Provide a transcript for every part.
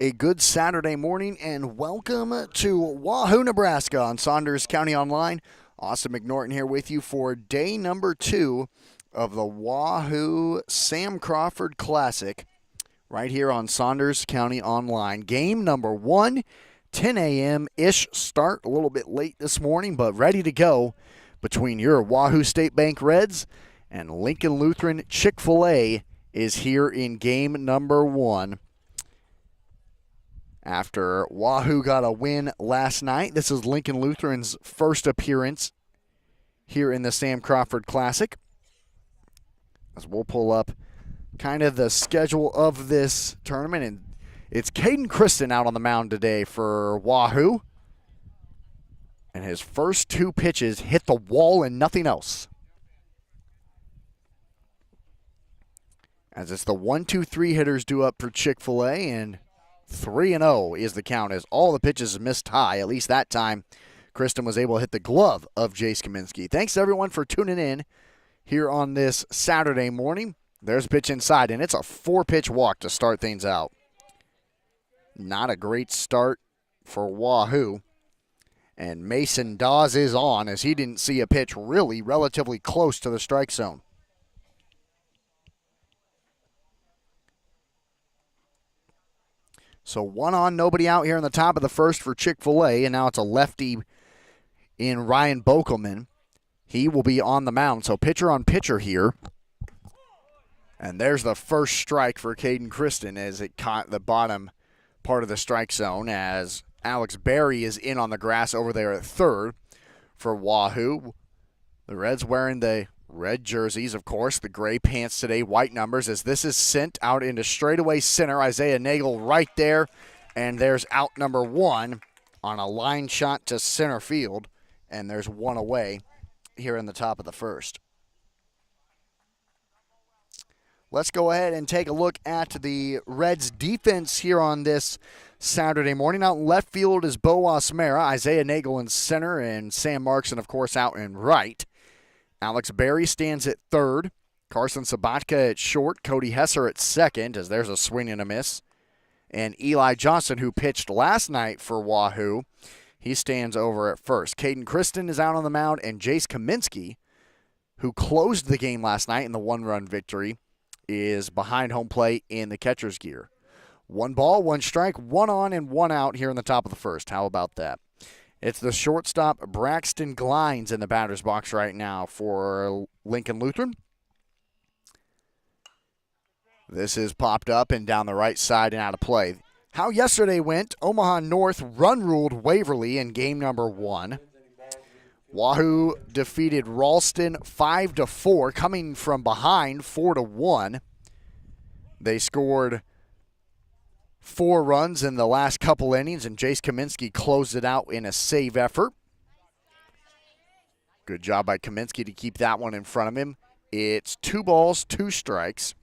A good Saturday morning and welcome to Wahoo, Nebraska on Saunders County Online. Austin McNorton here with you for day number 2 of the Wahoo Sam Crawford Classic right here on Saunders County Online. Game number 1, 10 a.m.-ish start, a little bit late this morning, but ready to go between your Wahoo State Bank Reds and Lincoln Lutheran Chick-fil-A is here in game number 1. After Wahoo got a win last night, this is Lincoln Lutheran's first appearance here in the Sam Crawford Classic. As we'll pull up kind of the schedule of this tournament, and it's Caden Kristen out on the mound today for Wahoo. And his first 2 pitches hit the wall and nothing else. As it's the 1-2-3 hitters due up for Chick-fil-A, and 3-0 is the count as all the pitches missed high. At least that time, Kristen was able to hit the glove of Jace Kaminsky. Thanks, everyone, for tuning in here on this Saturday morning. There's a pitch inside, and it's a 4-pitch walk to start things out. Not a great start for Wahoo. And Mason Dawes is on as he didn't see a pitch really relatively close to the strike zone. So 1 on, nobody out here in the top of the first for Chick-fil-A, and now it's a lefty in Ryan Bokelman. He will be on the mound, so pitcher on pitcher here. And there's the first strike for Caden Kristen as it caught the bottom part of the strike zone as Alex Berry is in on the grass over there at third for Wahoo. The Reds wearing the red jerseys, of course, the gray pants today, white numbers, as this is sent out into straightaway center. Isaiah Nagel right there, and there's out number 1 on a line shot to center field, and there's 1 away here in the top of the first. Let's go ahead and take a look at the Reds' defense here on this Saturday morning. Out in left field is Bo Osmera, Isaiah Nagel in center, and Sam Markson, of course, out in right. Alex Berry stands at third. Carson Sabatka at short. Cody Hesser at second, as there's a swing and a miss. And Eli Johnson, who pitched last night for Wahoo, he stands over at first. Caden Kristen is out on the mound, and Jace Kaminsky, who closed the game last night in the 1-run victory, is behind home plate in the catcher's gear. 1 ball, 1 strike, 1 on and 1 out here in the top of the first. How about that? It's the shortstop Braxton Glines in the batter's box right now for Lincoln Lutheran. This is popped up and down the right side and out of play. How yesterday went, Omaha North run-ruled Waverly in game number 1. Wahoo defeated Ralston 5-4, coming from behind 4-1. They scored 4 runs in the last couple innings, and Jace Kaminsky closed it out in a save effort. Good job by Kaminsky to keep that one in front of him. It's 2 balls, 2 strikes.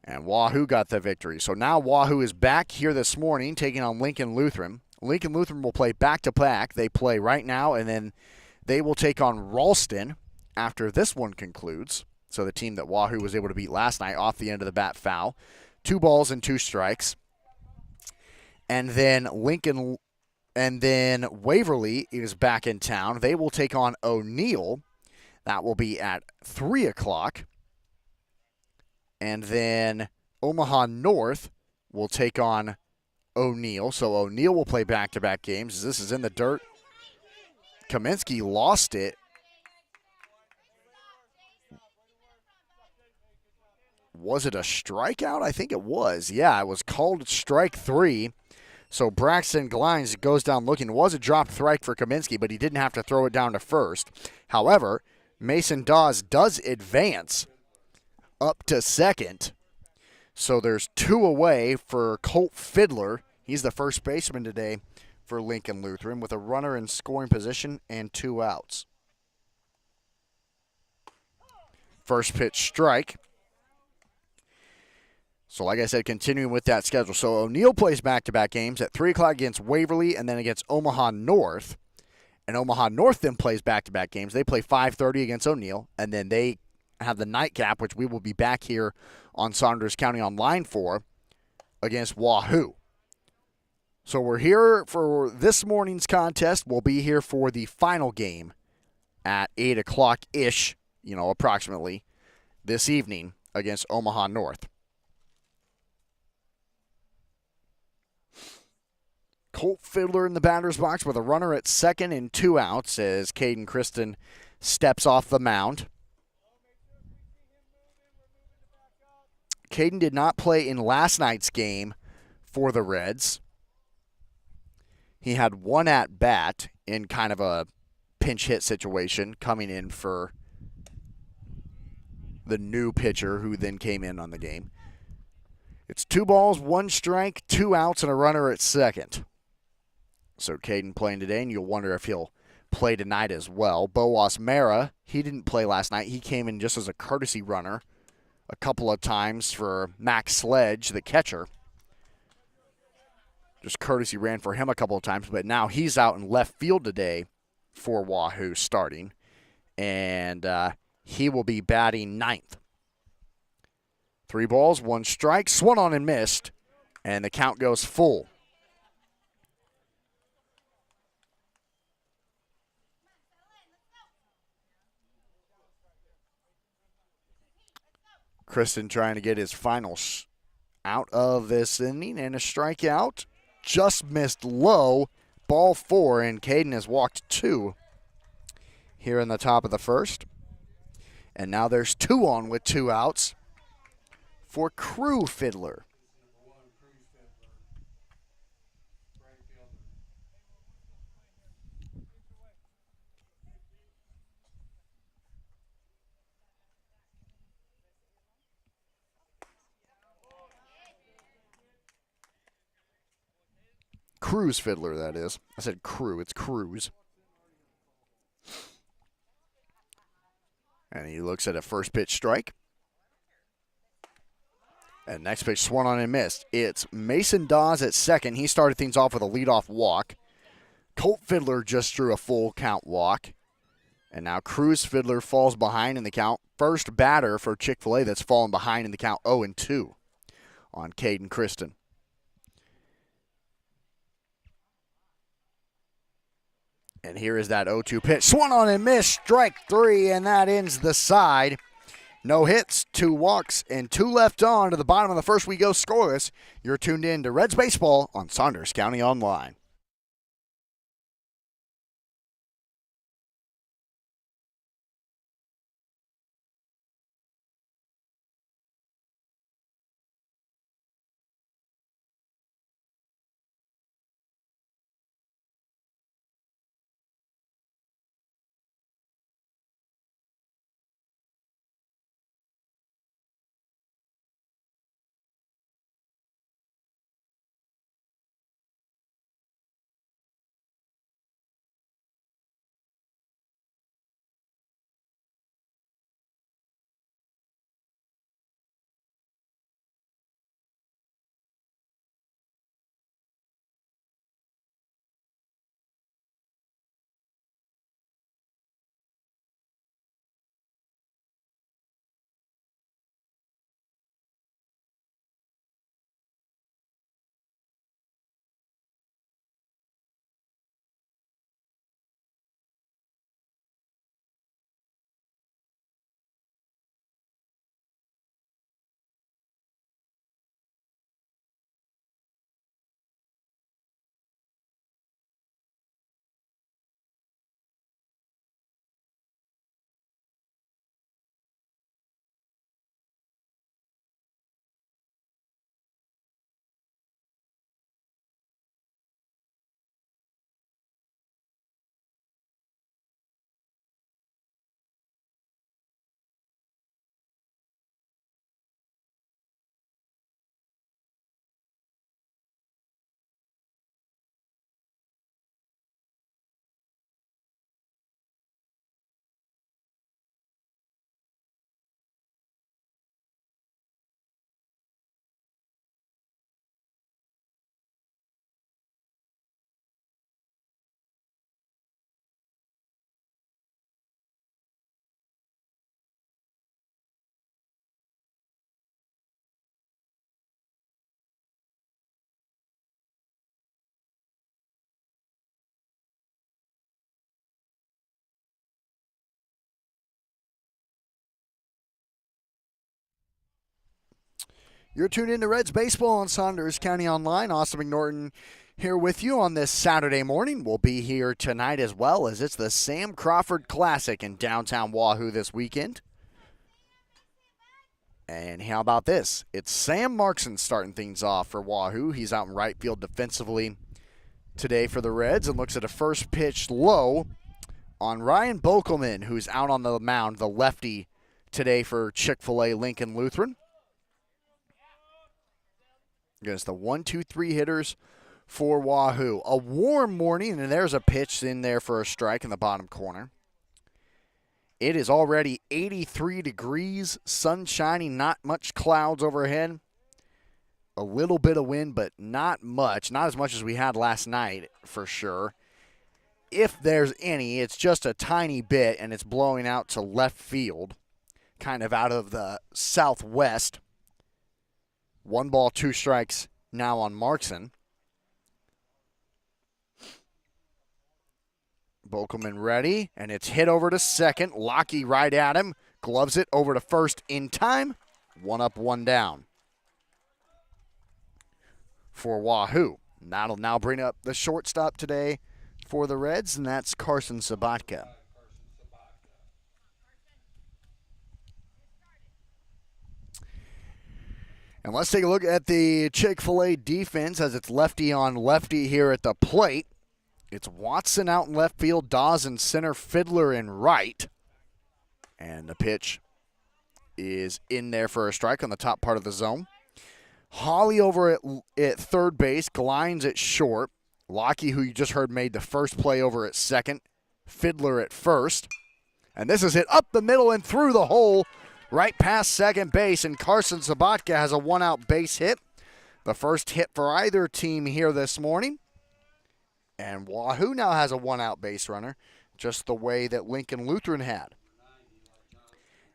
And Wahoo got the victory. So now Wahoo is back here this morning taking on Lincoln Lutheran. Lincoln Lutheran will play back-to-back. They play right now, and then they will take on Ralston after this one concludes. So the team that Wahoo was able to beat last night off the end of the bat foul. 2 balls and 2 strikes. And then Waverly is back in town. They will take on O'Neill. That will be at 3 o'clock. And then Omaha North will take on O'Neill. So O'Neill will play back-to-back games. This is in the dirt. Kaminsky lost it. Was it a strikeout? I think it was. Yeah, it was called strike 3. So Braxton Glines goes down looking. It was a dropped strike for Kaminsky, but he didn't have to throw it down to first. However, Mason Dawes does advance up to second. So there's 2 away for Colt Fiddler. He's the first baseman today for Lincoln Lutheran with a runner in scoring position and 2 outs. First pitch strike. So like I said, continuing with that schedule. So O'Neill plays back-to-back games at 3 o'clock against Waverly and then against Omaha North. And Omaha North then plays back-to-back games. They play 5:30 against O'Neill, and then they have the nightcap, which we will be back here on Saunders County Online for, against Wahoo. So we're here for this morning's contest. We'll be here for the final game at 8 o'clock-ish, approximately, this evening against Omaha North. Colt Fiddler in the batter's box with a runner at second and 2 outs as Caden Kristen steps off the mound. Caden did not play in last night's game for the Reds. He had one at bat in kind of a pinch hit situation, coming in for the new pitcher who then came in on the game. It's 2 balls, 1 strike, 2 outs, and a runner at second. So Caden playing today, and you'll wonder if he'll play tonight as well. Boas Mara, he didn't play last night. He came in just as a courtesy runner a couple of times for Max Sledge, the catcher. Just courtesy ran for him a couple of times, but now he's out in left field today for Wahoo starting, and he will be batting ninth. 3 balls, 1 strike, swung on and missed, and the count goes full. Kristen trying to get his final out of this inning, and a strikeout. Just missed low. Ball 4, and Caden has walked 2 here in the top of the first. And now there's 2 on with 2 outs for Crew Fiddler. Cruz Fiddler, that is. I said Crew. It's Cruz. And he looks at a first pitch strike. And next pitch swung on and missed. It's Mason Dawes at second. He started things off with a leadoff walk. Colt Fiddler just drew a full count walk. And now Cruz Fiddler falls behind in the count. First batter for Chick-fil-A that's fallen behind in the count 0-2 on Caden Kristen. And here is that 0-2 pitch. Swung on and missed. Strike 3, and that ends the side. No hits, 2 walks, and 2 left on. To the bottom of the first, we go scoreless. You're tuned in to Reds Baseball on Saunders County Online. You're tuned into Reds Baseball on Saunders County Online. Austin McNorton here with you on this Saturday morning. We'll be here tonight as well, as it's the Sam Crawford Classic in downtown Wahoo this weekend. And how about this? It's Sam Markson starting things off for Wahoo. He's out in right field defensively today for the Reds and looks at a first pitch low on Ryan Bokelman, who's out on the mound, the lefty today for Chick-fil-A Lincoln Lutheran. Against the 1-2-3 hitters for Wahoo. A warm morning, and there's a pitch in there for a strike in the bottom corner. It is already 83 degrees, sun shining, not much clouds overhead. A little bit of wind, but not much. Not as much as we had last night, for sure. If there's any, it's just a tiny bit, and it's blowing out to left field, kind of out of the southwest. 1 ball, 2 strikes now on Markson. Bokelman ready, and it's hit over to second. Lockie right at him. Gloves it over to first in time. 1 up, 1 down for Wahoo. And that'll now bring up the shortstop today for the Reds, and that's Carson Sabatka. And let's take a look at the Chick-fil-A defense as it's lefty on lefty here at the plate. It's Watson out in left field, Dawes in center, Fiddler in right. And the pitch is in there for a strike on the top part of the zone. Hawley over at third base, Glines at short. Lockie, who you just heard, made the first play over at second. Fiddler at first. And this is hit up the middle and through the hole, right past second base, and Carson Sabatka has a 1-out base hit. The first hit for either team here this morning. And Wahoo now has a 1-out base runner, just the way that Lincoln Lutheran had.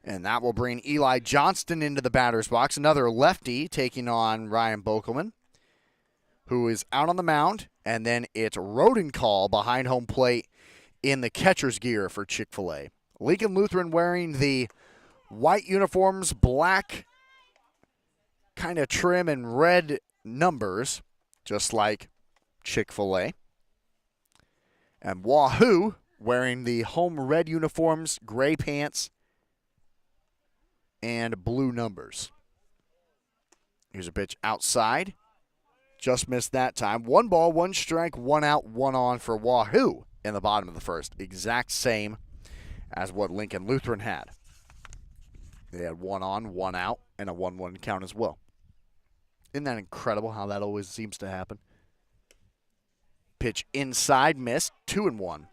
And that will bring Eli Johnston into the batter's box, another lefty taking on Ryan Bokelman, who is out on the mound. And then it's Rodencall behind home plate in the catcher's gear for Chick-fil-A. Lincoln Lutheran wearing the white uniforms, black kind of trim, and red numbers, just like Chick-fil-A. And Wahoo wearing the home red uniforms, gray pants, and blue numbers. Here's a pitch outside. Just missed that time. 1 ball, 1 strike, 1 out, 1 on for Wahoo in the bottom of the first. Exact same as what Lincoln Lutheran had. They had 1 on, 1 out, and a 1-1 count as well. Isn't that incredible how that always seems to happen? Pitch inside, missed, 2-1.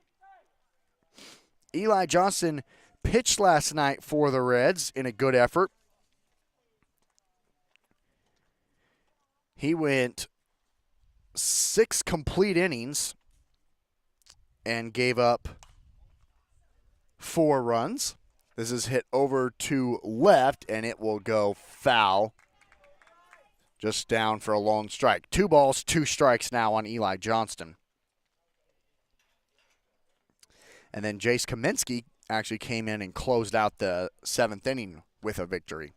Eli Johnston pitched last night for the Reds in a good effort. He went 6 complete innings and gave up 4 runs. This is hit over to left, and it will go foul. Just down for a long strike. 2 balls, 2 strikes now on Eli Johnston. And then Jace Kaminsky actually came in and closed out the 7th inning with a victory.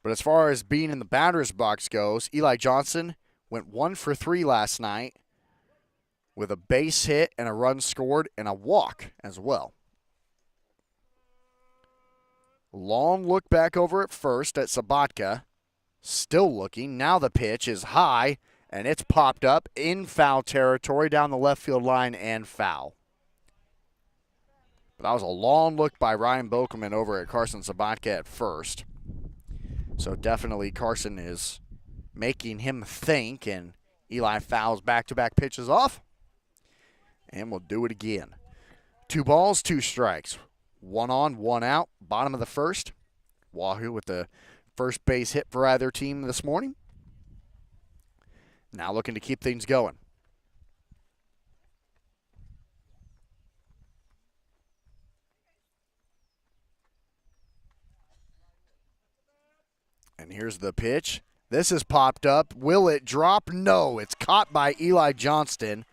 But as far as being in the batter's box goes, Eli Johnston went 1 for 3 last night with a base hit and a run scored and a walk as well. Long look back over at first at Sabatka. Still looking. Now the pitch is high, and it's popped up in foul territory down the left field line and foul. But that was a long look by Ryan Bokelman over at Carson Sabatka at first. So definitely Carson is making him think, and Eli fouls back-to-back pitches off. And we'll do it again. 2 balls, 2 strikes. 1 on, 1 out. Bottom of the first. Wahoo with the first base hit for either team this morning. Now looking to keep things going. And here's the pitch. This is popped up. Will it drop? No. It's caught by Eli Johnston.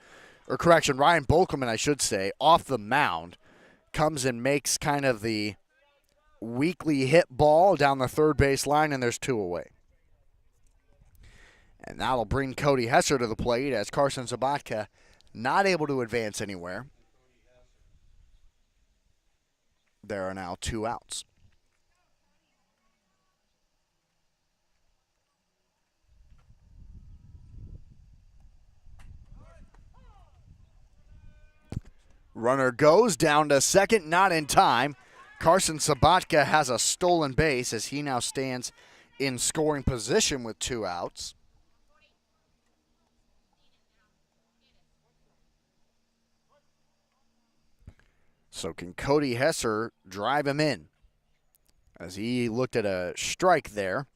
Or correction, Ryan Bokelman, I should say, off the mound. Comes and makes kind of the weakly hit ball down the third base line, and there's 2 away. And that'll bring Cody Hesser to the plate as Carson Sabatka not able to advance anywhere. There are now 2 outs. Runner goes down to second, not in time. Carson Sabatka has a stolen base as he now stands in scoring position with 2 outs. So can Cody Hesser drive him in as he looked at a strike there?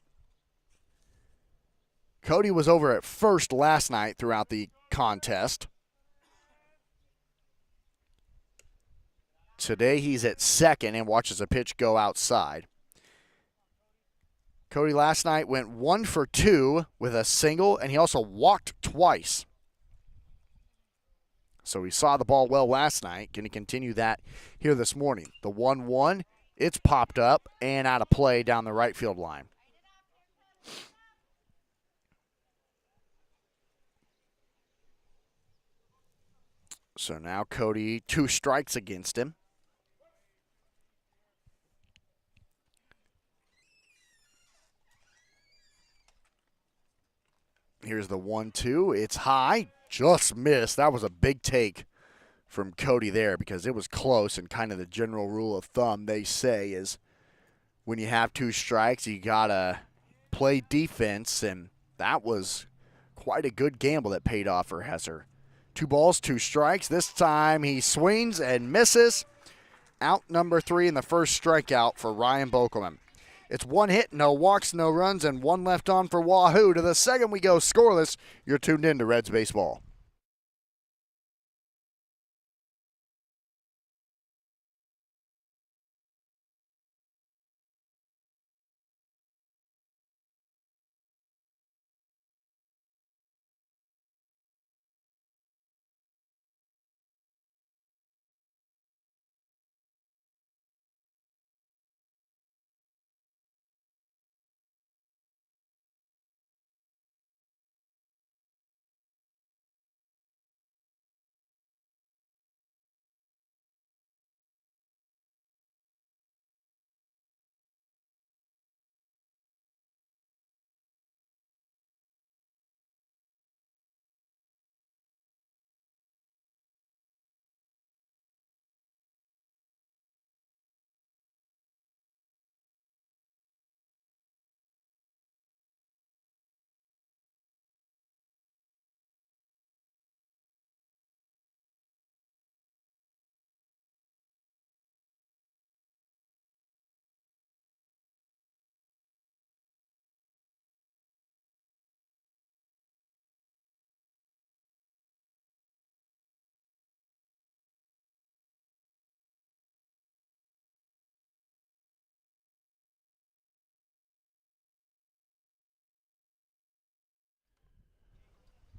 Cody was over at first last night throughout the contest. Today he's at second and watches a pitch go outside. Cody last night went 1 for 2 with a single, and he also walked twice. So he saw the ball well last night. Going to continue that here this morning. The 1-1, it's popped up and out of play down the right field line. So now Cody, 2 strikes against him. Here's the 1-2. It's high. Just missed. That was a big take from Cody there because it was close, and kind of the general rule of thumb they say is when you have 2 strikes, you got to play defense, and that was quite a good gamble that paid off for Hesser. 2 balls, 2 strikes. This time he swings and misses. Out number 3 in the first strikeout for Ryan Bokelman. It's 1 hit, no walks, no runs, and 1 left on for Wahoo. To the second we go scoreless. You're tuned in to Reds Baseball.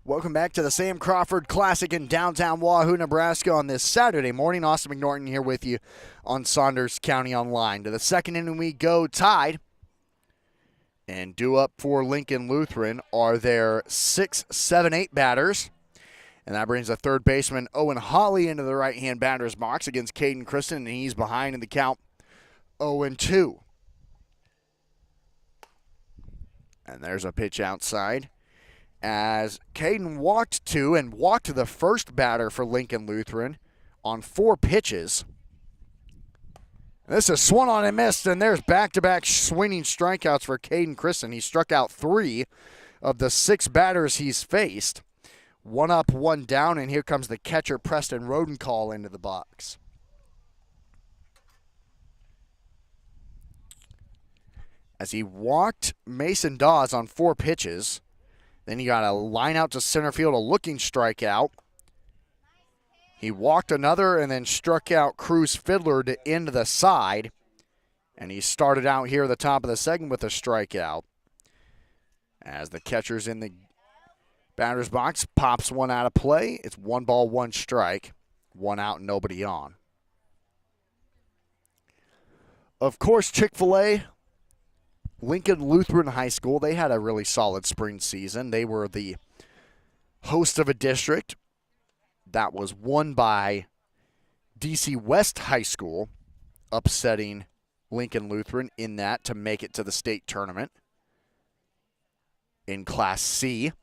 Welcome back to the Sam Crawford Classic in downtown Wahoo, Nebraska on this Saturday morning. Austin McNorton here with you on Saunders County Online. To the second inning we go, tied. And due up for Lincoln Lutheran are their 6, 7, 8 batters. And that brings the third baseman Owen Hawley into the right-hand batter's box against Caden Kristen, and he's behind in the count 0-2. And there's a pitch outside, as Caden walked the first batter for Lincoln Lutheran on 4 pitches. This is swung on and missed, and there's back-to-back swinging strikeouts for Caden Kristen. He struck out 3 of the 6 batters he's faced. 1 up, 1 down, and here comes the catcher Preston Rodencall into the box. As he walked Mason Dawes on 4 pitches. Then he got a line out to center field, a looking strikeout. He walked another and then struck out Cruz Fiddler to end the side. And he started out here at the top of the second with a strikeout. As the catcher's in the batter's box, pops 1 out of play. It's 1 ball, 1 strike. 1 out, nobody on. Of course, Chick-fil-A, Lincoln Lutheran High School, they had a really solid spring season. They were the host of a district that was won by DC West High School, upsetting Lincoln Lutheran in that to make it to the state tournament in Class C.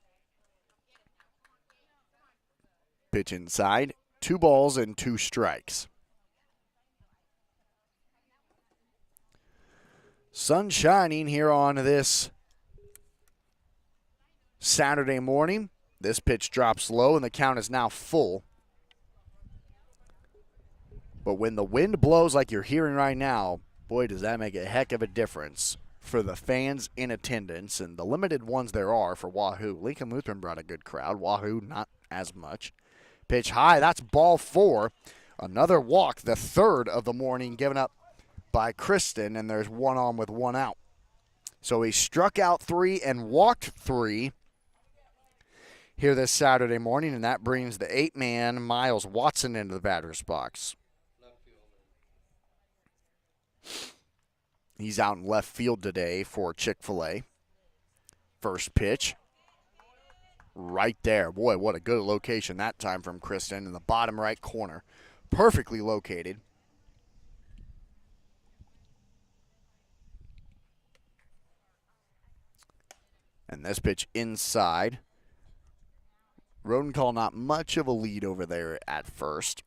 Pitch inside, 2 balls and 2 strikes. Sun shining here on this Saturday morning. This pitch drops low and the count is now full. But when the wind blows like you're hearing right now, boy, does that make a heck of a difference for the fans in attendance and the limited ones there are for Wahoo. Lincoln Lutheran brought a good crowd. Wahoo, not as much. Pitch high, that's ball 4. Another walk, the 3rd of the morning, given up by Kristen, and there's 1 on with 1 out. So he struck out 3 and walked 3 here this Saturday morning, and that brings the 8-man Miles Watson into the batter's box. He's out in left field today for Chick-fil-A. First pitch. Right there. Boy, what a good location that time from Kristen in the bottom right corner. Perfectly located. And this pitch inside. Rodenthal not much of a lead over there at first.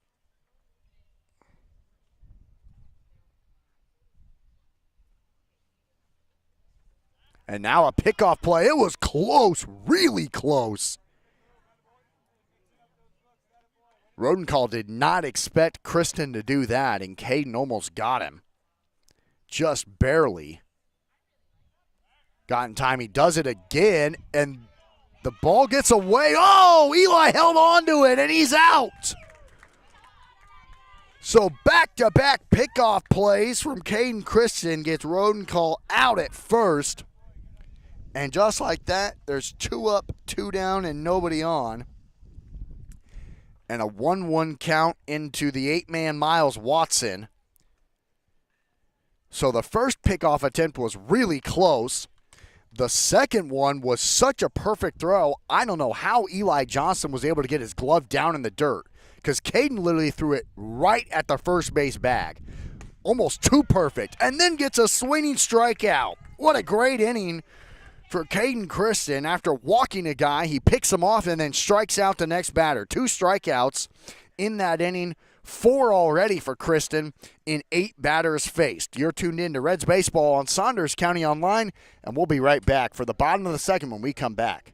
And now a pickoff play. It was close, really close. Rodenthal did not expect Kristen to do that, and Caden almost got him. Just barely. Got in time. He does it again, and the ball gets away. Oh, Eli held on to it, and he's out. So back-to-back pickoff plays from Caden Kristen gets Rodenthal out at first. And just like that, there's 2 up, 2 down, and nobody on. And a 1-1 count into the 8-man Miles Watson. So the first pickoff attempt was really close. The second one was such a perfect throw. I don't know how Eli Johnson was able to get his glove down in the dirt, because Caden literally threw it right at the first base bag. Almost too perfect. And then gets a swinging strikeout. What a great inning for Caden Kristen. After walking a guy, he picks him off and then strikes out the next batter. 2 strikeouts in that inning. 4 already for Kristen in 8 batters faced. You're tuned in to Reds Baseball on Saunders County Online, and we'll be right back for the bottom of the second when we come back.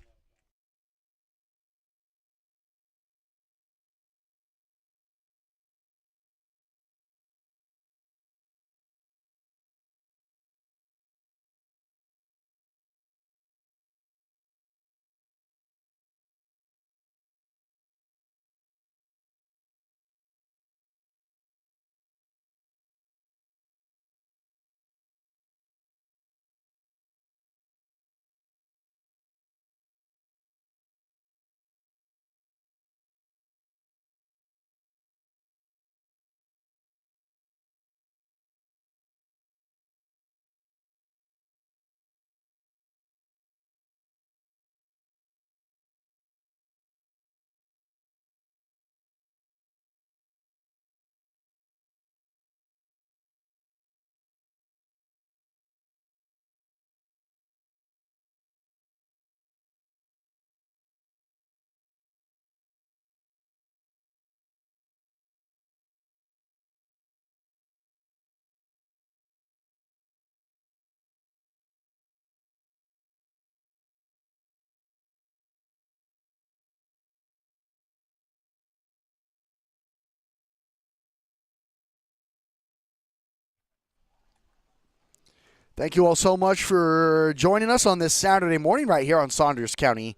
Thank you all so much for joining us on this Saturday morning right here on Saunders County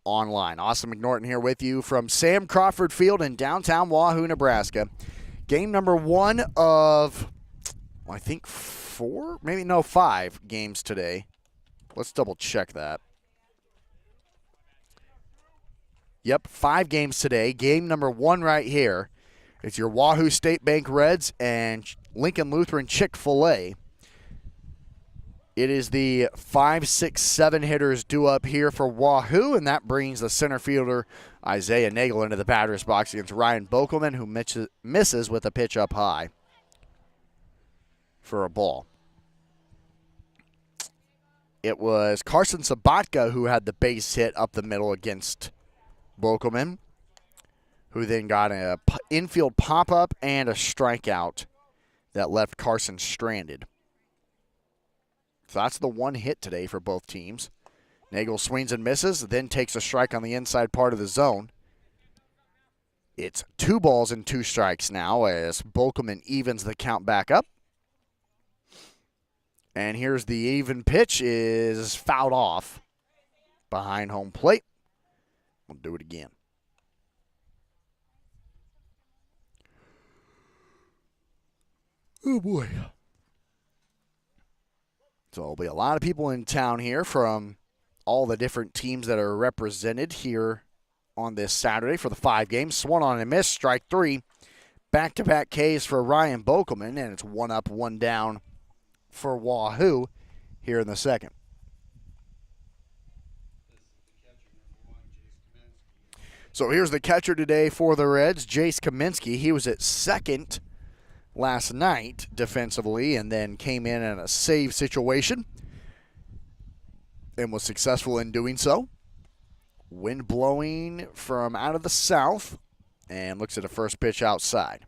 Online. Austin McNorton here with you from Sam Crawford Field in downtown Wahoo, Nebraska. Game number 1 of, I think 5 games today. Let's double check that. Yep, 5 games today. Game number 1 right here. It's your Wahoo State Bank Reds and Lincoln Lutheran Chick-fil-A. It is the 5, 6, 7 hitters due up here for Wahoo, and that brings the center fielder Isaiah Nagel into the batter's box against Ryan Bokelman, who misses with a pitch up high for a ball. It was Carson Sabatka who had the base hit up the middle against Bokelman, who then got an infield pop-up and a strikeout that left Carson stranded. So that's the one hit today for both teams. Nagel swings and misses, then takes a strike on the inside part of the zone. It's 2 balls and 2 strikes now as Bokelman evens the count back up. And here's the even pitch is fouled off behind home plate. We'll do it again. Oh, boy. So there'll be a lot of people in town here from all the different teams that are represented here on this Saturday for the 5 games. Swung on and missed, strike 3. Back-to-back Ks for Ryan Bokelman, and it's 1 up, 1 down for Wahoo here in the second. So here's the catcher today for the Reds, Jace Kaminsky. He was at second last night defensively and then came in a save situation and was successful in doing so. Wind blowing from out of the south and looks at a first pitch outside.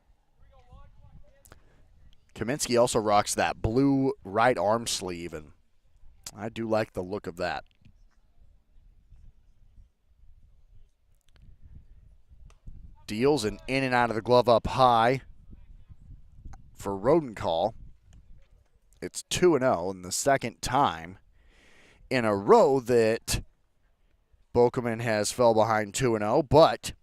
Kaminsky also rocks that blue right arm sleeve, and I do like the look of that. Deals an in and out of the glove up high for Rodenkahl. It's 2-0, and the second time in a row that Bokelman has fell behind 2-0, but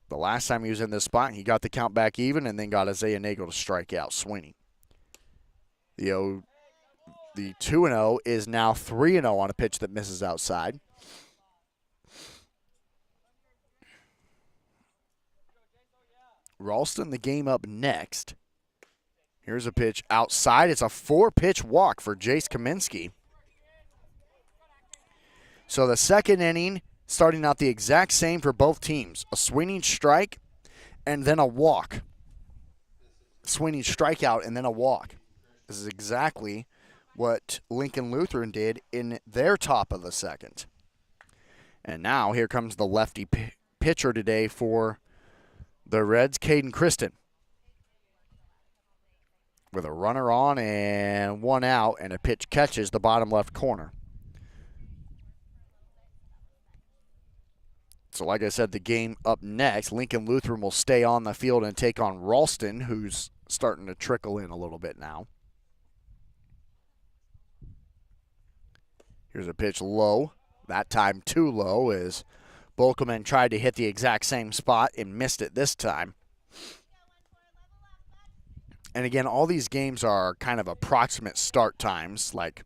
the last time he was in this spot, he got the count back even and then got Isaiah Nagel to strike out swinging. The 2-0 is now 3-0 on a pitch that misses outside. Ralston, the game up next. Here's a pitch outside. It's a 4-pitch walk for Jace Kaminsky. So the second inning, starting out the exact same for both teams. A swinging strike and then a walk. Swinging strikeout and then a walk. This is exactly what Lincoln Lutheran did in their top of the second. And now here comes the lefty pitcher today for the Reds, Caden Kristen. With a runner on and 1 out, and a pitch catches the bottom left corner. So like I said, the game up next, Lincoln Lutheran will stay on the field and take on Ralston, who's starting to trickle in a little bit now. Here's a pitch low. That time too low as Bokelman tried to hit the exact same spot and missed it this time. And again, all these games are kind of approximate start times. Like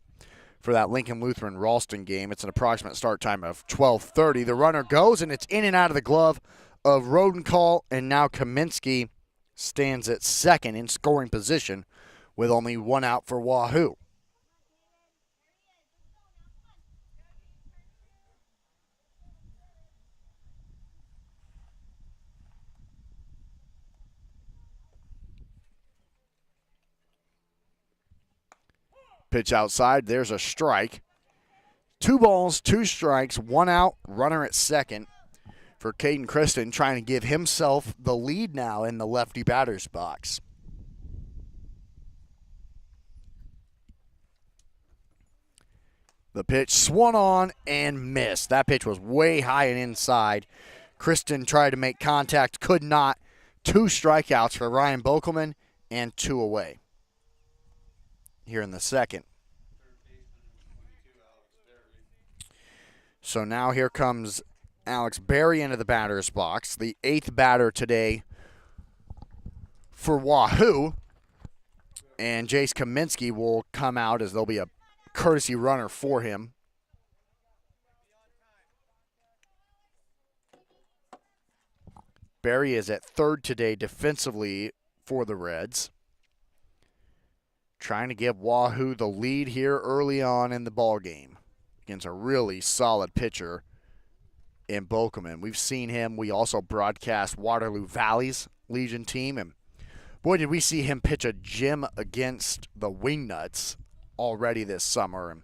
for that Lincoln Lutheran Ralston game, it's an approximate start time of 12:30. The runner goes, and it's in and out of the glove of Rodenkahl, and now Kaminsky stands at second in scoring position with only 1 out for Wahoo. Pitch outside, there's a strike. 2 balls, 2 strikes, 1 out, runner at second for Caden Kristen, trying to give himself the lead now in the lefty batter's box. The pitch swung on and missed. That pitch was way high and inside. Kristen tried to make contact, could not. 2 strikeouts for Ryan Bokelman and 2 away here in the second. So now here comes Alex Berry into the batter's box, the 8th batter today for Wahoo. And Jace Kaminsky will come out as there'll be a courtesy runner for him. Berry is at third today defensively for the Reds. trying to give Wahoo the lead here early on in the ball game against a really solid pitcher in Bokelman. We've seen him. We also broadcast Waterloo Valley's Legion team, and boy, did we see him pitch a gem against the Wingnuts already this summer. And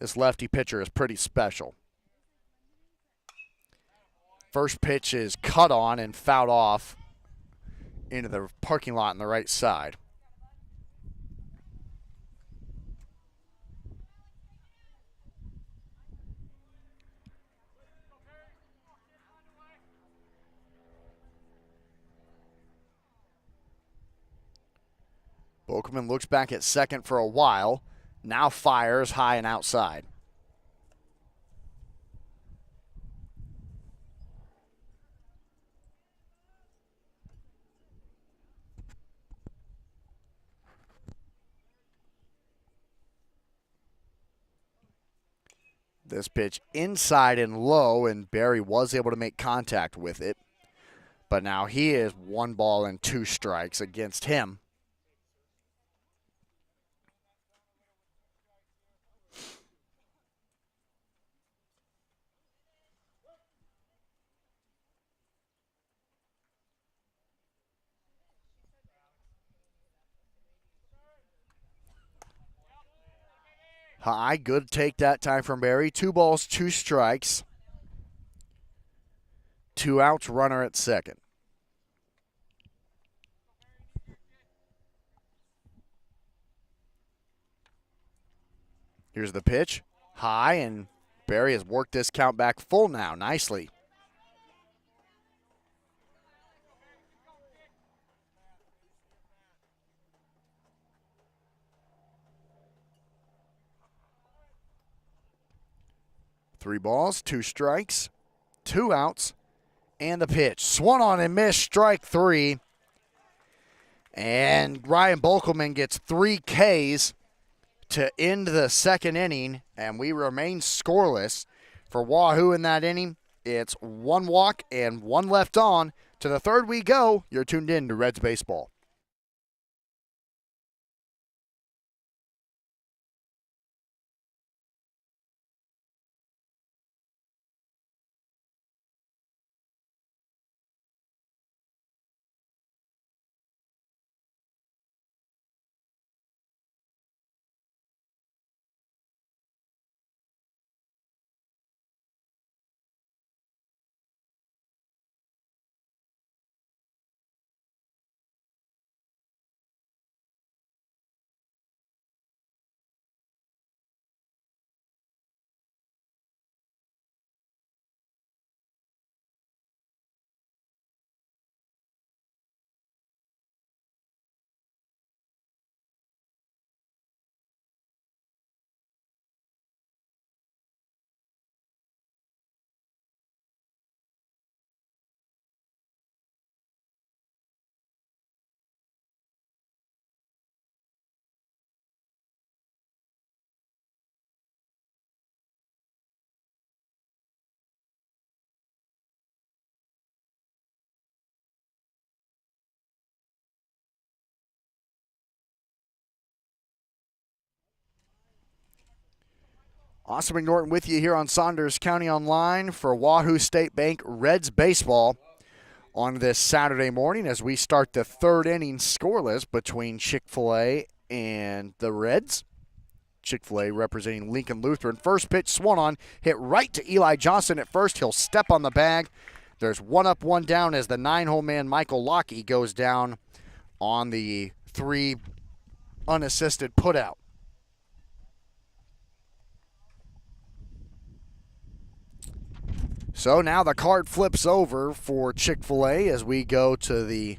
this lefty pitcher is pretty special. First pitch is cut on and fouled off into the parking lot on the right side. Bokelman looks back at second for a while, now fires high and outside. This pitch inside and low, and Barry was able to make contact with it. But now he is 1 ball and 2 strikes against him. High, good take that time from Barry. 2 balls, 2 strikes. 2 outs, runner at second. Here's the pitch. High, and Barry has worked this count back full now nicely. Three balls, 2 strikes, 2 outs, and the pitch. Swung on and missed, strike 3. And Ryan Bokelman gets 3 Ks to end the second inning, and we remain scoreless. For Wahoo in that inning, it's 1 walk and 1 left on. To the third we go. You're tuned in to Reds Baseball. Austin McNorton with you here on Saunders County Online for Wahoo State Bank Reds Baseball on this Saturday morning as we start the third inning scoreless between Chick-fil-A and the Reds. Chick-fil-A representing Lincoln Lutheran. First pitch swung on, hit right to Eli Johnson at first. He'll step on the bag. There's 1 up, 1 down as the 9-hole man Michael Lockey goes down on the 3 unassisted putout. So now the card flips over for Chick-fil-A as we go to the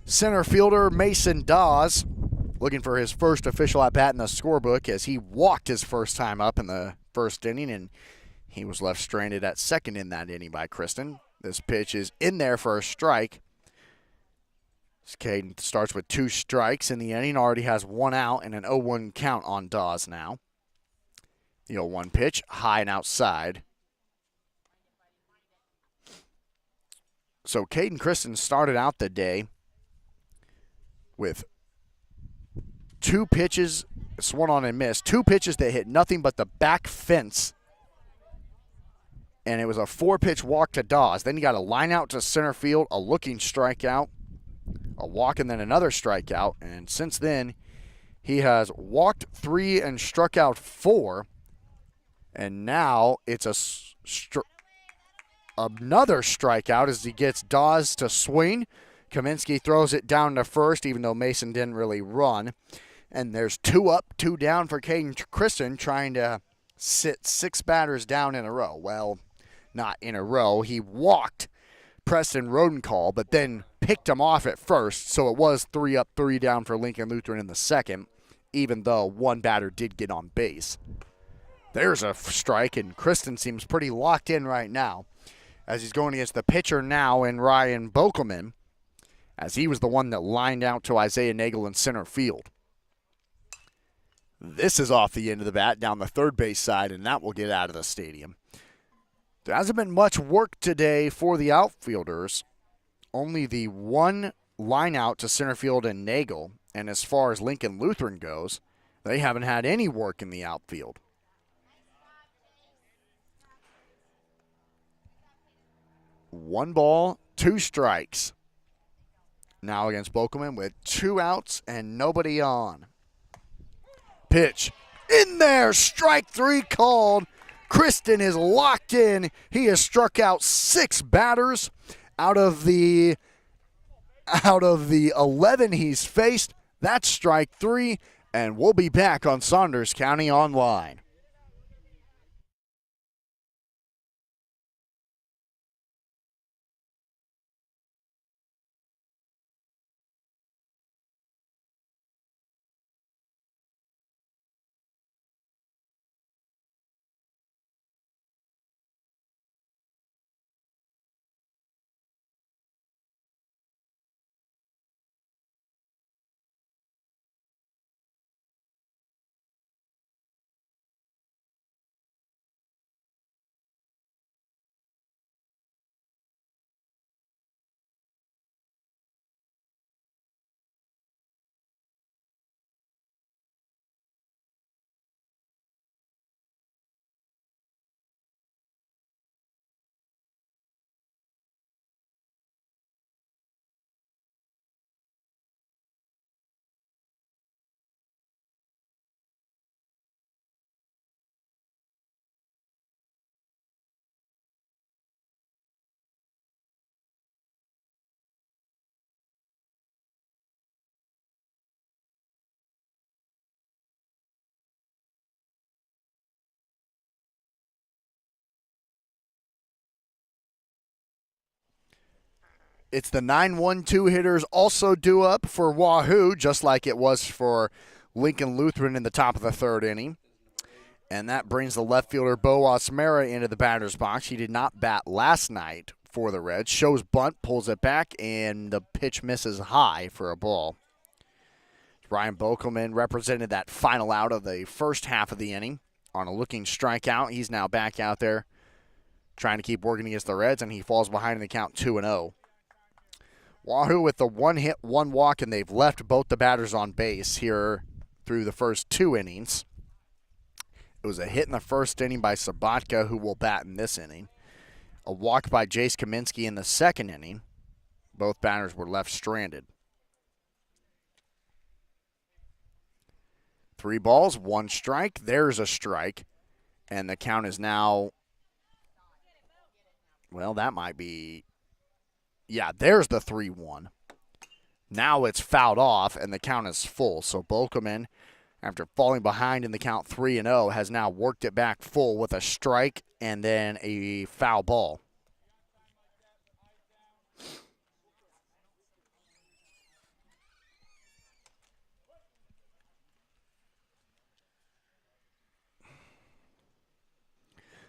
center fielder, Mason Dawes, looking for his first official at-bat in the scorebook as he walked his first time up in the first inning, and he was left stranded at second in that inning by Kristen. This pitch is in there for a strike. Caden starts with 2 strikes in the inning, already has 1 out and an 0-1 count on Dawes now. The 0-1 pitch, high and outside. So Caden Kristen started out the day with 2 pitches, swung on and missed. 2 pitches that hit nothing but the back fence. And it was a 4-pitch walk to Dawes. Then he got a line out to center field, a looking strikeout, a walk, and then another strikeout. And since then, he has walked 3 and struck out 4. And now it's another strikeout as he gets Dawes to swing. Kaminsky throws it down to first, even though Mason didn't really run. And there's 2 up, 2 down for Caden Kristen, trying to sit 6 batters down in a row. Well, not in a row. He walked Preston Rodencall, but then picked him off at first, so it was 3 up, 3 down for Lincoln Lutheran in the second, even though 1 batter did get on base. There's a strike, and Kristen seems pretty locked in right now, as he's going against the pitcher now in Ryan Bokelman, as he was the one that lined out to Isaiah Nagel in center field. This is off the end of the bat down the third base side, and that will get out of the stadium. There hasn't been much work today for the outfielders. Only the 1 line out to center field and Nagel. And as far as Lincoln Lutheran goes, they haven't had any work in the outfield. One ball, 2 strikes. Now against Bokelman with 2 outs and nobody on. Pitch in there, strike 3 called. Kristen is locked in. He has struck out 6 batters out of the 11 he's faced. That's strike 3, and we'll be back on Saunders County Online. It's the 9-1-2 hitters also due up for Wahoo, just like it was for Lincoln Lutheran in the top of the 3rd inning. And that brings the left fielder Bo Osmera into the batter's box. He did not bat last night for the Reds. Shows bunt, pulls it back, and the pitch misses high for a ball. Ryan Bokelman represented that final out of the first half of the inning on a looking strikeout. He's now back out there trying to keep working against the Reds, and he falls behind in the count 2-0. Wahoo with the 1 hit, 1 walk, and they've left both the batters on base here through the first 2 innings. It was a hit in the first inning by Sabatka, who will bat in this inning. A walk by Jace Kaminsky in the second inning. Both batters were left stranded. 3 balls, 1 strike. There's a strike. And the count is now, well, that might be, yeah, there's the 3-1. Now it's fouled off, and the count is full. So Bokelman, after falling behind in the count 3-0, has now worked it back full with a strike and then a foul ball.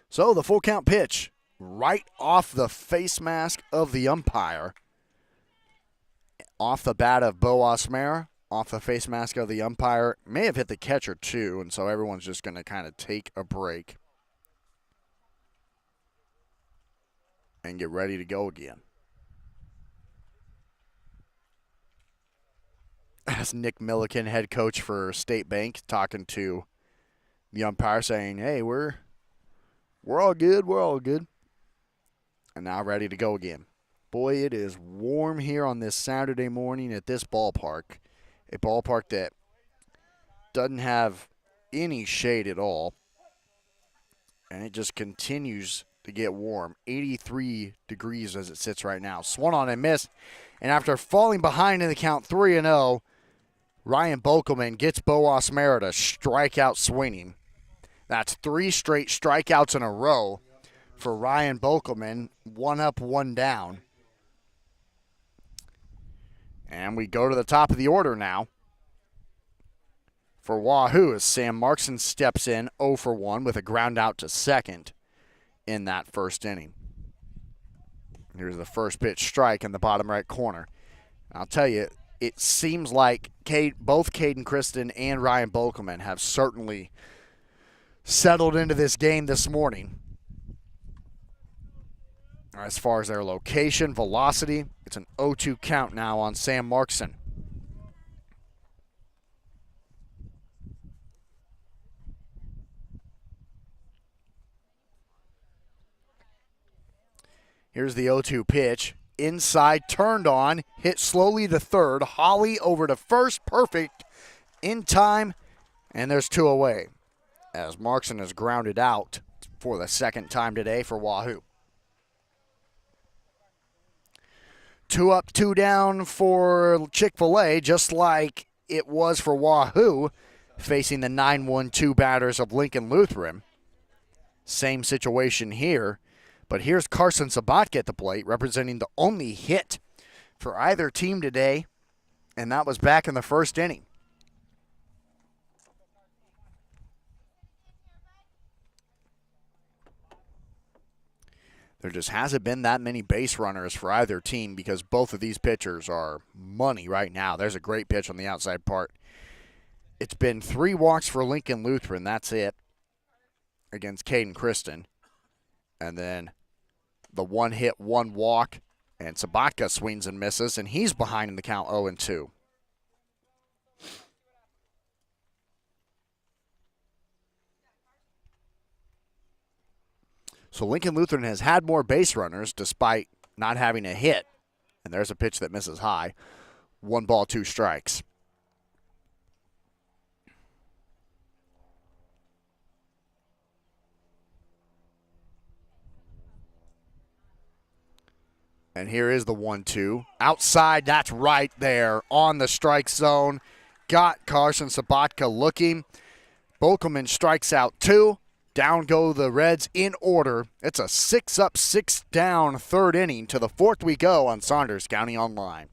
So the full count pitch right off the face mask of the umpire. Off the bat of Bo Osmera, off the face mask of the umpire. May have hit the catcher too, and so everyone's just going to kind of take a break and get ready to go again. That's Nick Milliken, head coach for State Bank, talking to the umpire saying, hey, we're all good. We're all good. And now ready to go again. Boy, it is warm here on this Saturday morning at this ballpark. A ballpark that doesn't have any shade at all. And it just continues to get warm. 83 degrees as it sits right now. Swung on and missed. And after falling behind in the count 3-0, Ryan Bokelman gets Bo Osmera to strike out swinging. That's 3 straight strikeouts in a row for Ryan Bokelman. 1 up, 1 down. And we go to the top of the order now. For Wahoo, as Sam Markson steps in 0 for 1 with a ground out to second in that first inning. Here's the first pitch strike in the bottom right corner. I'll tell you, it seems like both Caden Kristen and Ryan Bokelman have certainly settled into this game this morning. As far as their location, velocity, it's an 0-2 count now on Sam Markson. Here's the 0-2 pitch. Inside, turned on, hit slowly to third. Holly over to first, perfect, in time, and there's 2 away. As Markson is grounded out for the second time today for Wahoo. 2 up, 2 down for Chick-fil-A, just like it was for Wahoo, facing the 9-1-2 batters of Lincoln Lutheran. Same situation here. But here's Carson Sabatka at the plate, representing the only hit for either team today, and that was back in the first inning. There just hasn't been that many base runners for either team because both of these pitchers are money right now. There's a great pitch on the outside part. It's been 3 walks for Lincoln Lutheran. That's it against Caden Kristen. And then the 1 hit, 1 walk, and Sabatka swings and misses, and he's behind in the count 0-2. So Lincoln Lutheran has had more base runners despite not having a hit. And there's a pitch that misses high. 1 ball, 2 strikes. And here is the 1-2. Outside, that's right there on the strike zone. Got Carson Sabatka looking. Bokelman strikes out 2. Down go the Reds in order. It's a 6 up, 6 down third inning. To the 4th we go on Saunders County Online.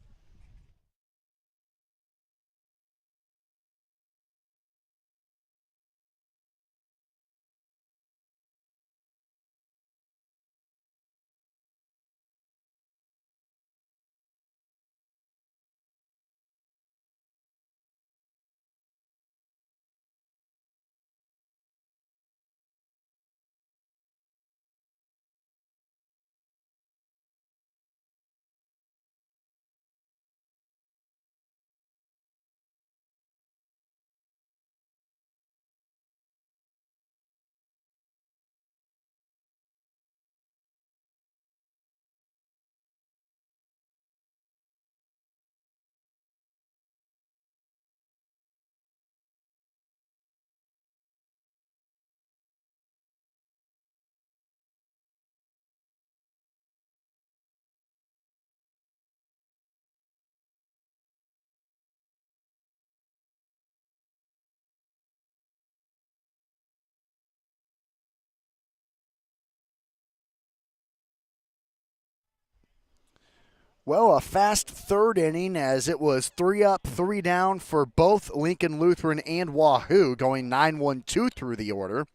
Well, a fast third inning as it was 3 up, 3 down for both Lincoln Lutheran and Wahoo, going 9-1-2 through the order.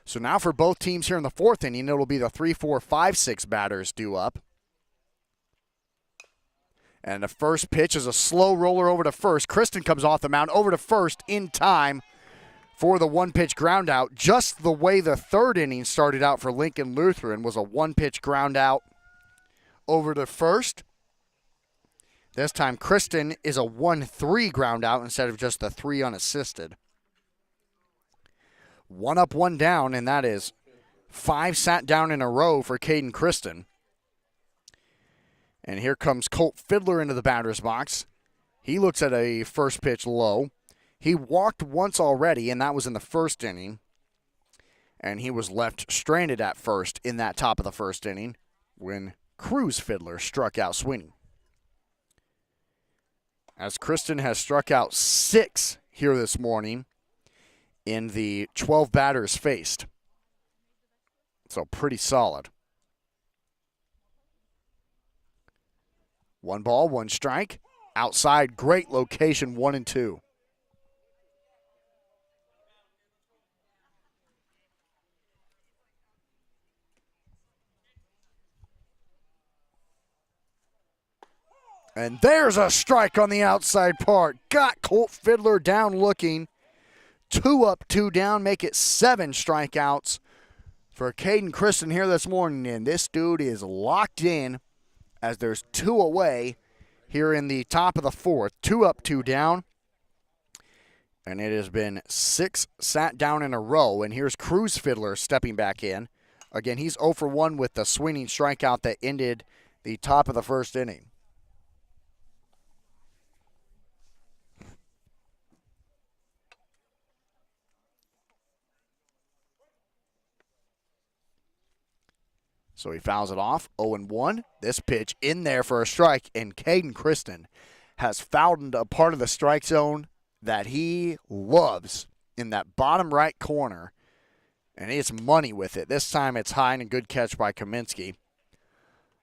So now for both teams here in the 4th inning, it'll be the 3, 4, 5, 6 batters due up. And the first pitch is a slow roller over to first. Kristen comes off the mound over to first in time for the 1-pitch ground out. Just the way the 3rd inning started out for Lincoln Lutheran was a 1-pitch ground out over to first. This time, Kristen is a 1-3 ground out instead of just the 3 unassisted. 1 up, 1 down, and that is 5 sat down in a row for Caden Kristen. And here comes Colt Fiddler into the batter's box. He looks at a first pitch low. He walked once already, and that was in the first inning. And he was left stranded at first in that top of the first inning when Cruz Fiddler struck out swinging. As Kristen has struck out 6 here this morning in the 12 batters faced. So pretty solid. 1 ball, 1 strike. Outside, great location, 1-2. And there's a strike on the outside part. Got Colt Fiddler down looking. 2 up, 2 down, make it 7 strikeouts for Caden Kristen here this morning. And this dude is locked in as there's 2 away here in the top of the 4th. 2 up, 2 down. And it has been 6 sat down in a row. And here's Cruz Fiddler stepping back in. Again, he's 0 for 1 with the swinging strikeout that ended the top of the first inning. So he fouls it off, 0-1. This pitch in there for a strike, and Caden Kristen has fouled a part of the strike zone that he loves in that bottom right corner, and it's money with it. This time it's high and a good catch by Kaminsky.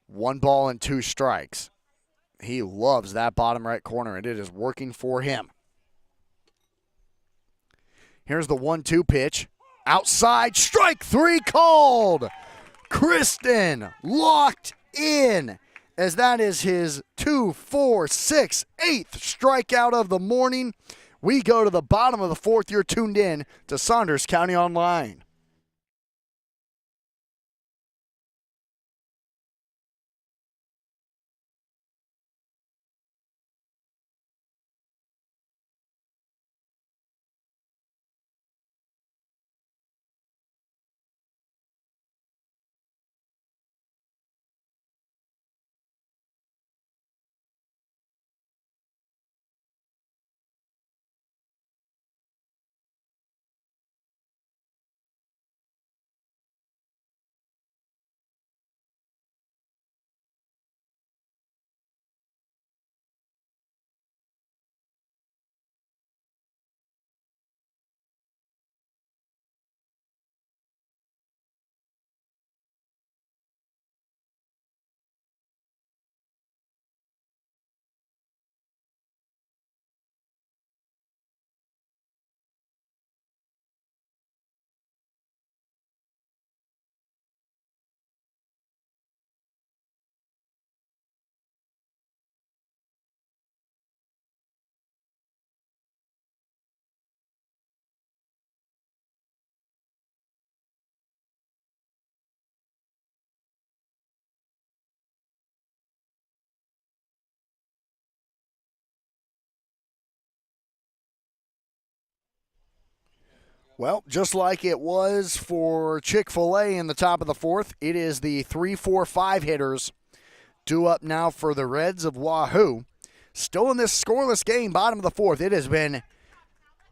1 ball and 2 strikes. He loves that bottom right corner, and it is working for him. Here's the 1-2 pitch. Outside, strike 3 called. Kristen locked in as that is his 2, 4, 6, 8th strikeout of the morning. We go to the bottom of the 4th. You're tuned in to Saunders County Online. Well, just like it was for Chick-fil-A in the top of the 4th, it is the 3, 4, 5 hitters due up now for the Reds of Wahoo. Still in this scoreless game, bottom of the 4th. It has been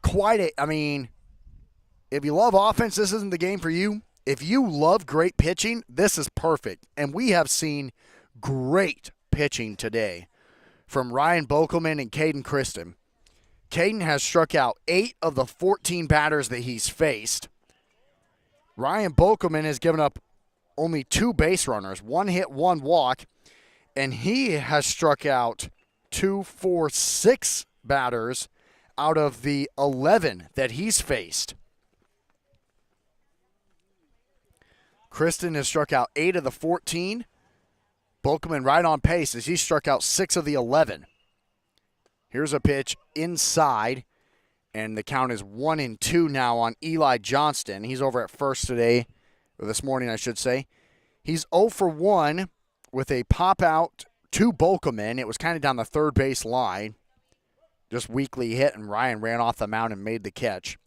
quite if you love offense, this isn't the game for you. If you love great pitching, this is perfect. And we have seen great pitching today from Ryan Bokelman and Caden Kristen. Caden has struck out 8 of the 14 batters that he's faced. Ryan Bokelman has given up only 2 base runners, 1 hit, 1 walk, and he has struck out 2, 4, 6 batters out of the 11 that he's faced. Kristen has struck out 8 of the 14. Bokelman right on pace as he struck out 6 of the 11. Here's a pitch inside, and the count is 1-2 now on Eli Johnston. He's over at first today, or this morning I should say. He's 0 for 1 with a pop-out to Bokelman. It was kind of down the third base line. Just weakly hit, and Ryan ran off the mound and made the catch.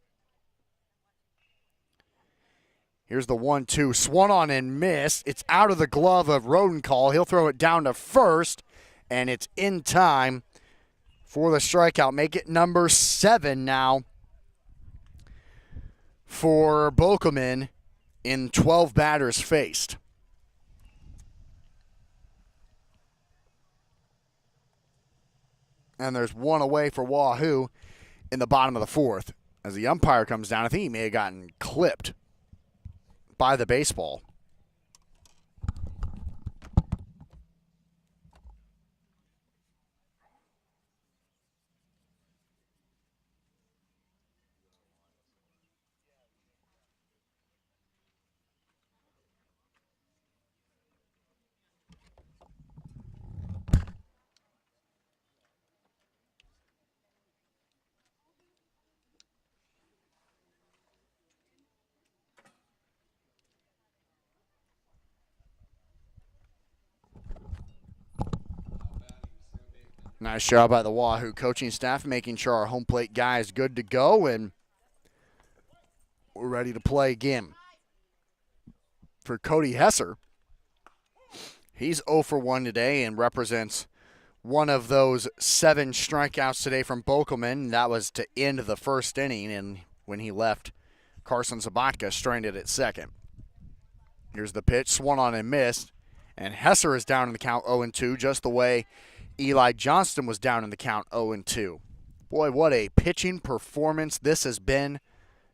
Here's the 1-2. Swung on and missed. It's out of the glove of Rodenkall. He'll throw it down to first, and it's in time for the strikeout. Make it number 7 now for Bokelman in 12 batters faced. And there's one away for Wahoo in the bottom of the 4th. As the umpire comes down, I think he may have gotten clipped by the baseball. Nice job by the Wahoo coaching staff, making sure our home plate guy is good to go, and we're ready to play again. For Cody Hesser, he's 0 for 1 today and represents one of those 7 strikeouts today from Bokelman. That was to end the first inning, and when he left Carson Sabatka stranded at second. Here's the pitch, swung on and missed, and Hesser is down in the count 0-2, just the way Eli Johnston was down in the count 0-2. Boy, what a pitching performance this has been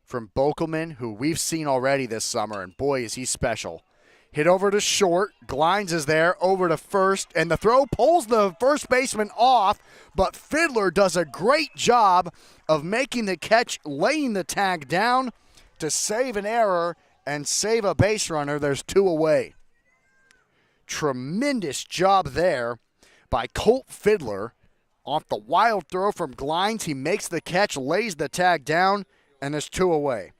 from Bokelman, who we've seen already this summer, and boy, is he special. Hit over to short, Glines is there, over to first, and the throw pulls the first baseman off, but Fiddler does a great job of making the catch, laying the tag down to save an error and save a base runner. There's 2 away. Tremendous job there by Colt Fiddler. Off the wild throw from Glines, he makes the catch, lays the tag down, and there's 2 away.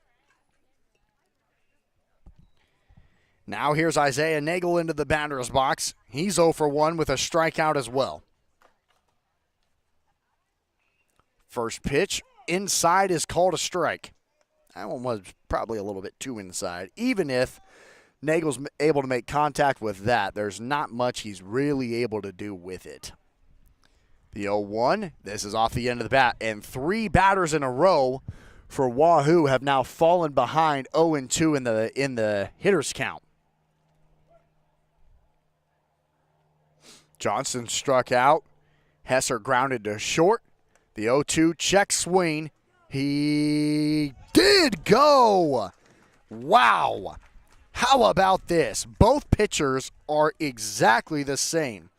Now here's Isaiah Nagel into the batter's box. He's 0 for 1 with a strikeout as well. First pitch, inside, is called a strike. That one was probably a little bit too inside. Even if Nagel's able to make contact with that, there's not much he's really able to do with it. The 0-1, this is off the end of the bat, and 3 batters in a row for Wahoo have now fallen behind 0-2 in the hitters count. Johnson struck out. Hesser grounded to short. The 0-2 check swing. He did go. Wow. How about this? Both pitchers are exactly the same.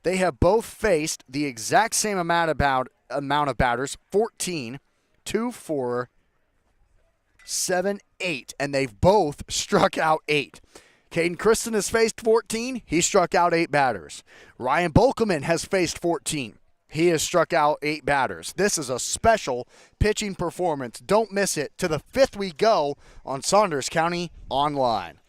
They have both faced the exact same amount of batters, 14, 2, 4, 7, 8, and they've both struck out 8. Caden Kristen has faced 14. He struck out 8 batters. Ryan Bokelman has faced 14. He has struck out 8 batters. This is a special pitching performance. Don't miss it. To the 5th we go on Saunders County Online.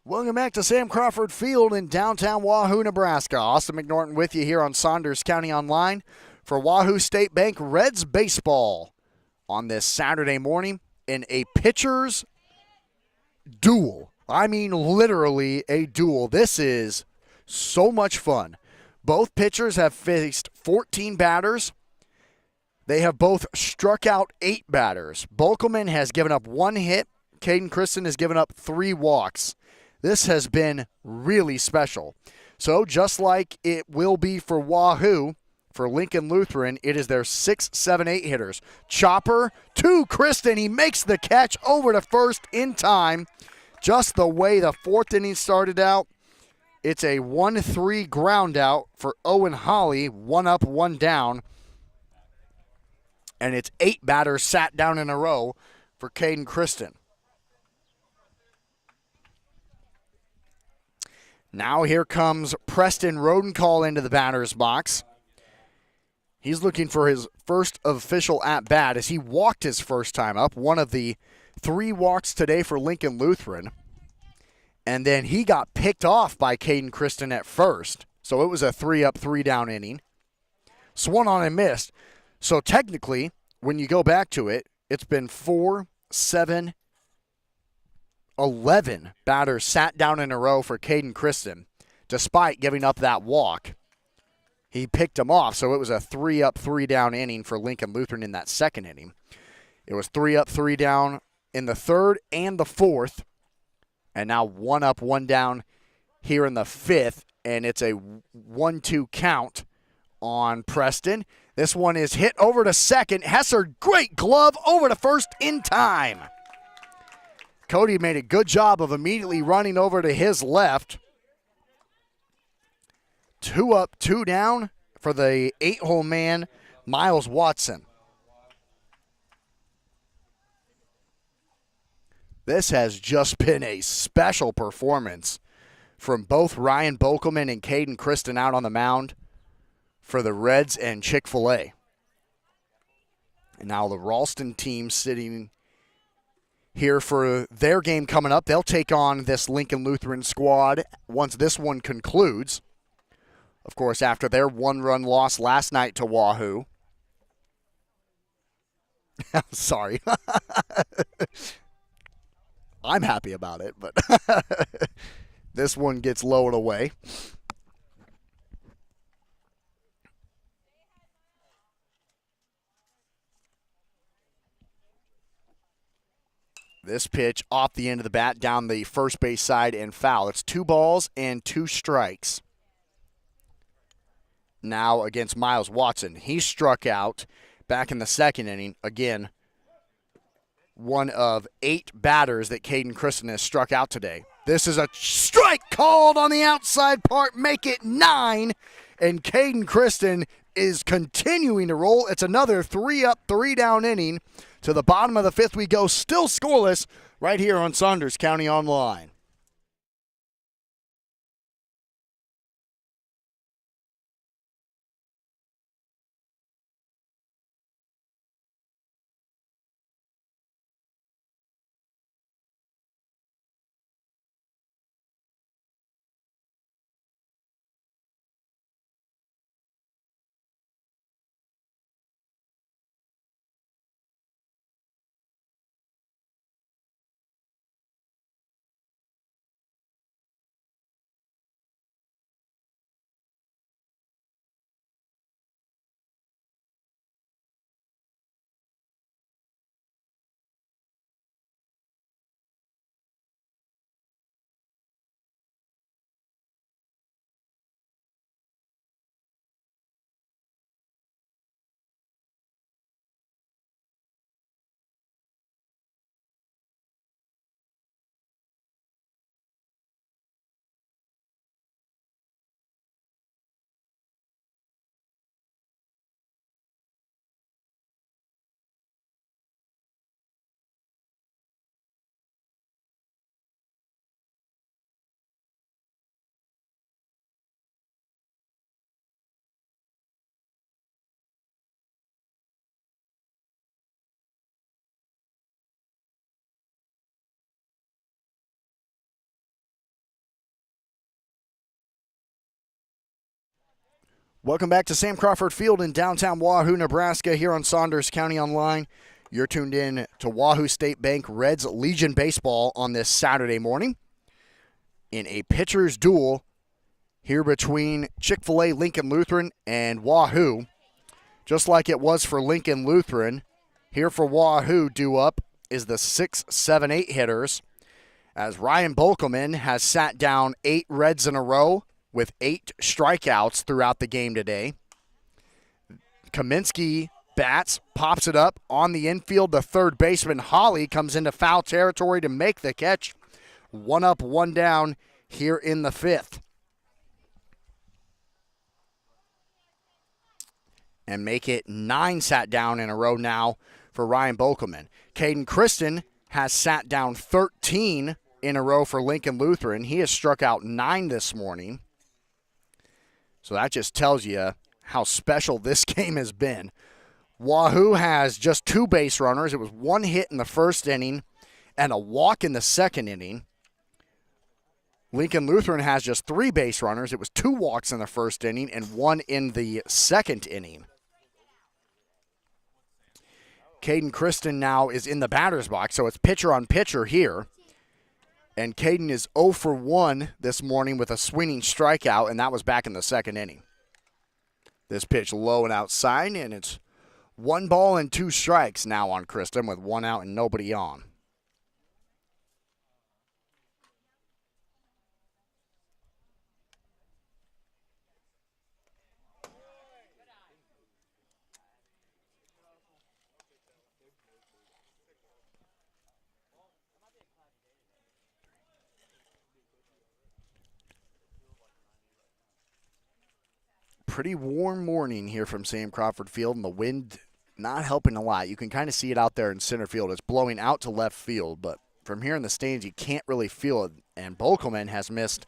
Welcome back to Sam Crawford Field in downtown Wahoo, Nebraska. Austin McNorton with you here on Saunders County Online for Wahoo State Bank Reds baseball on this Saturday morning in a pitcher's duel. I mean, literally a duel. This is so much fun. Both pitchers have faced 14 batters. They have both struck out 8 batters. Bolkelman has given up 1 hit. Caden Kristen has given up 3 walks. This has been really special. So just like it will be for Wahoo, for Lincoln Lutheran, it is their 6, 7, 8 hitters. Chopper to Kristen. He makes the catch over to first in time. Just the way the 4th inning started out. It's a 1-3 ground out for Owen Holly. 1 up, 1 down. And it's 8 batters sat down in a row for Caden Kristen. Now here comes Preston Rodencall into the batter's box. He's looking for his first official at-bat as he walked his first time up. One of the 3 walks today for Lincoln Lutheran. And then he got picked off by Caden Kristen at first. So it was a 3-up, 3-down inning. Swung on and missed. So technically, when you go back to it, it's been 4, 7, 11 batters sat down in a row for Caden Kristen, despite giving up that walk. He picked him off, so it was a 3-up, 3-down inning for Lincoln Lutheran in that second inning. It was 3-up, 3-down in the 3rd and the 4th, and now 1-up, 1-down here in the 5th, and it's a 1-2 count on Preston. This one is hit over to second. Hesser, great glove over to first in time. Cody made a good job of immediately running over to his left. 2 up, 2 down for the 8-hole man, Miles Watson. This has just been a special performance from both Ryan Bolkelman and Caden Kristen out on the mound for the Reds and Chick-fil-A. And now the Ralston team sitting here for their game coming up. They'll take on this Lincoln Lutheran squad once this one concludes. Of course, after their 1-run loss last night to Wahoo. Sorry. I'm happy about it, but this one gets lowered away. This pitch off the end of the bat down the first base side and foul. It's 2 balls and 2 strikes. Now against Miles Watson. He struck out back in the second inning. Again, one of 8 batters that Caden Kristen has struck out today. This is a strike called on the outside part. Make it 9. And Caden Kristen is continuing to roll. It's another 3-up, 3-down inning. To the bottom of the 5th we go, still scoreless, right here on Saunders County Online. Welcome back to Sam Crawford Field in downtown Wahoo, Nebraska, here on Saunders County Online. You're tuned in to Wahoo State Bank Reds Legion Baseball on this Saturday morning in a pitcher's duel here between Chick-fil-A Lincoln Lutheran and Wahoo. Just like it was for Lincoln Lutheran, here for Wahoo due up is the 6, 7, 8 hitters, as Ryan Bolkelman has sat down 8 Reds in a row with 8 strikeouts throughout the game today. Kaminsky bats, pops it up on the infield. The third baseman, Holly, comes into foul territory to make the catch. 1 up, 1 down here in the 5th. And make it 9 sat down in a row now for Ryan Bolkelman. Caden Kristen has sat down 13 in a row for Lincoln Lutheran. He has struck out 9 this morning. So that just tells you how special this game has been. Wahoo has just 2 base runners. It was 1 hit in the first inning and a walk in the second inning. Lincoln Lutheran has just 3 base runners. It was 2 walks in the first inning and 1 in the second inning. Caden Kristen now is in the batter's box, so it's pitcher on pitcher here. And Caden is 0 for 1 this morning with a swinging strikeout, and that was back in the second inning. This pitch low and outside, and it's 1 ball and 2 strikes now on Kristen with 1 out and nobody on. Pretty warm morning here from Sam Crawford Field, and the wind not helping a lot. You can kind of see it out there in center field. It's blowing out to left field, but from here in the stands, you can't really feel it. And Bolkelman has missed,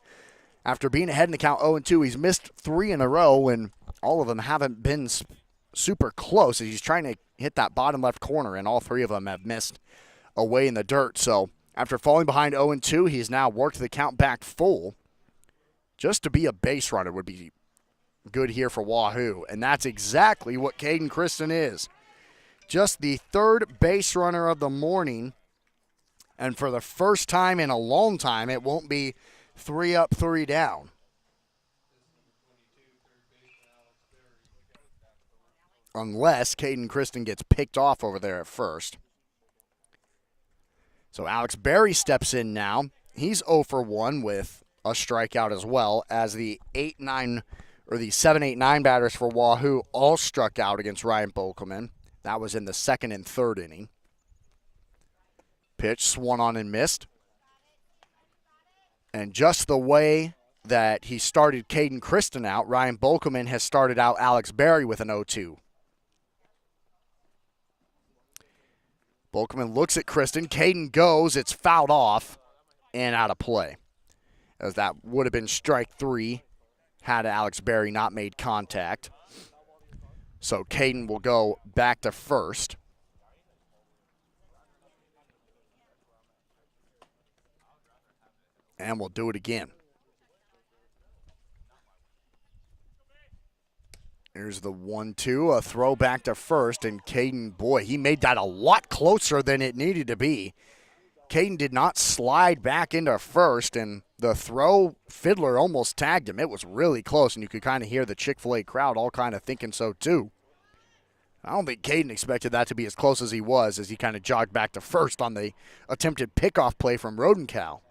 after being ahead in the count 0-2, he's missed 3 in a row, and all of them haven't been super close as he's trying to hit that bottom left corner, and all 3 of them have missed away in the dirt. So after falling behind 0-2, he's now worked the count back full. Just to be a base runner would be good here for Wahoo, and that's exactly what Caden Kristen is. Just the 3rd base runner of the morning, and for the first time in a long time, it won't be 3 up, 3 down. Unless Caden Kristen gets picked off over there at first. So Alex Berry steps in now. He's 0 for 1 with a strikeout as well, as the 7, 8, 9 batters for Wahoo all struck out against Ryan Bolkelman. That was in the 2nd and 3rd inning. Pitch swung on and missed. And just the way that he started Caden Kristen out, Ryan Bolkelman has started out Alex Berry with an 0-2. Bolkelman looks at Kristen. Caden goes. It's fouled off and out of play, as that would have been strike 3 had Alex Berry not made contact. So Caden will go back to first. And we'll do it again. Here's the 1-2, a throw back to first, and Caden, boy, he made that a lot closer than it needed to be. Caden did not slide back into first, and the throw, Fiddler almost tagged him. It was really close, and you could kind of hear the Chick-fil-A crowd all kind of thinking so too. I don't think Caden expected that to be as close as he was, as he kind of jogged back to first on the attempted pickoff play from Rodencal.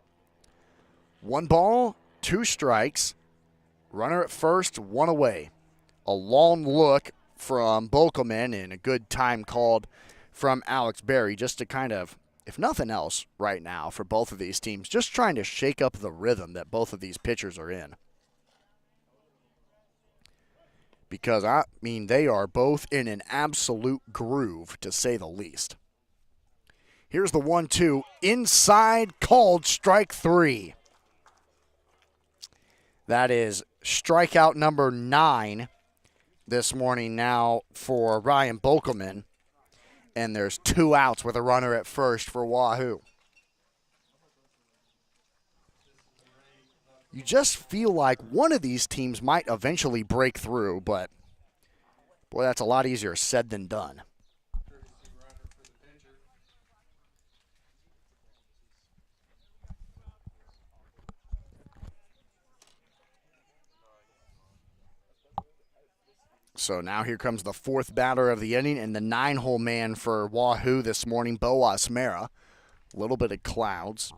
1 ball, 2 strikes, runner at first, 1 away. A long look from Bolkelman and a good time called from Alex Berry, just to kind of, if nothing else right now for both of these teams, just trying to shake up the rhythm that both of these pitchers are in. Because, I mean, they are both in an absolute groove, to say the least. Here's the 1-2, inside, called strike 3. That is strikeout number 9 this morning now for Ryan Bolkelman. And there's 2 outs with a runner at first for Wahoo. You just feel like one of these teams might eventually break through, but boy, that's a lot easier said than done. So now here comes the fourth batter of the inning and the 9-hole man for Wahoo this morning, Bo Asmera. A little bit of clouds.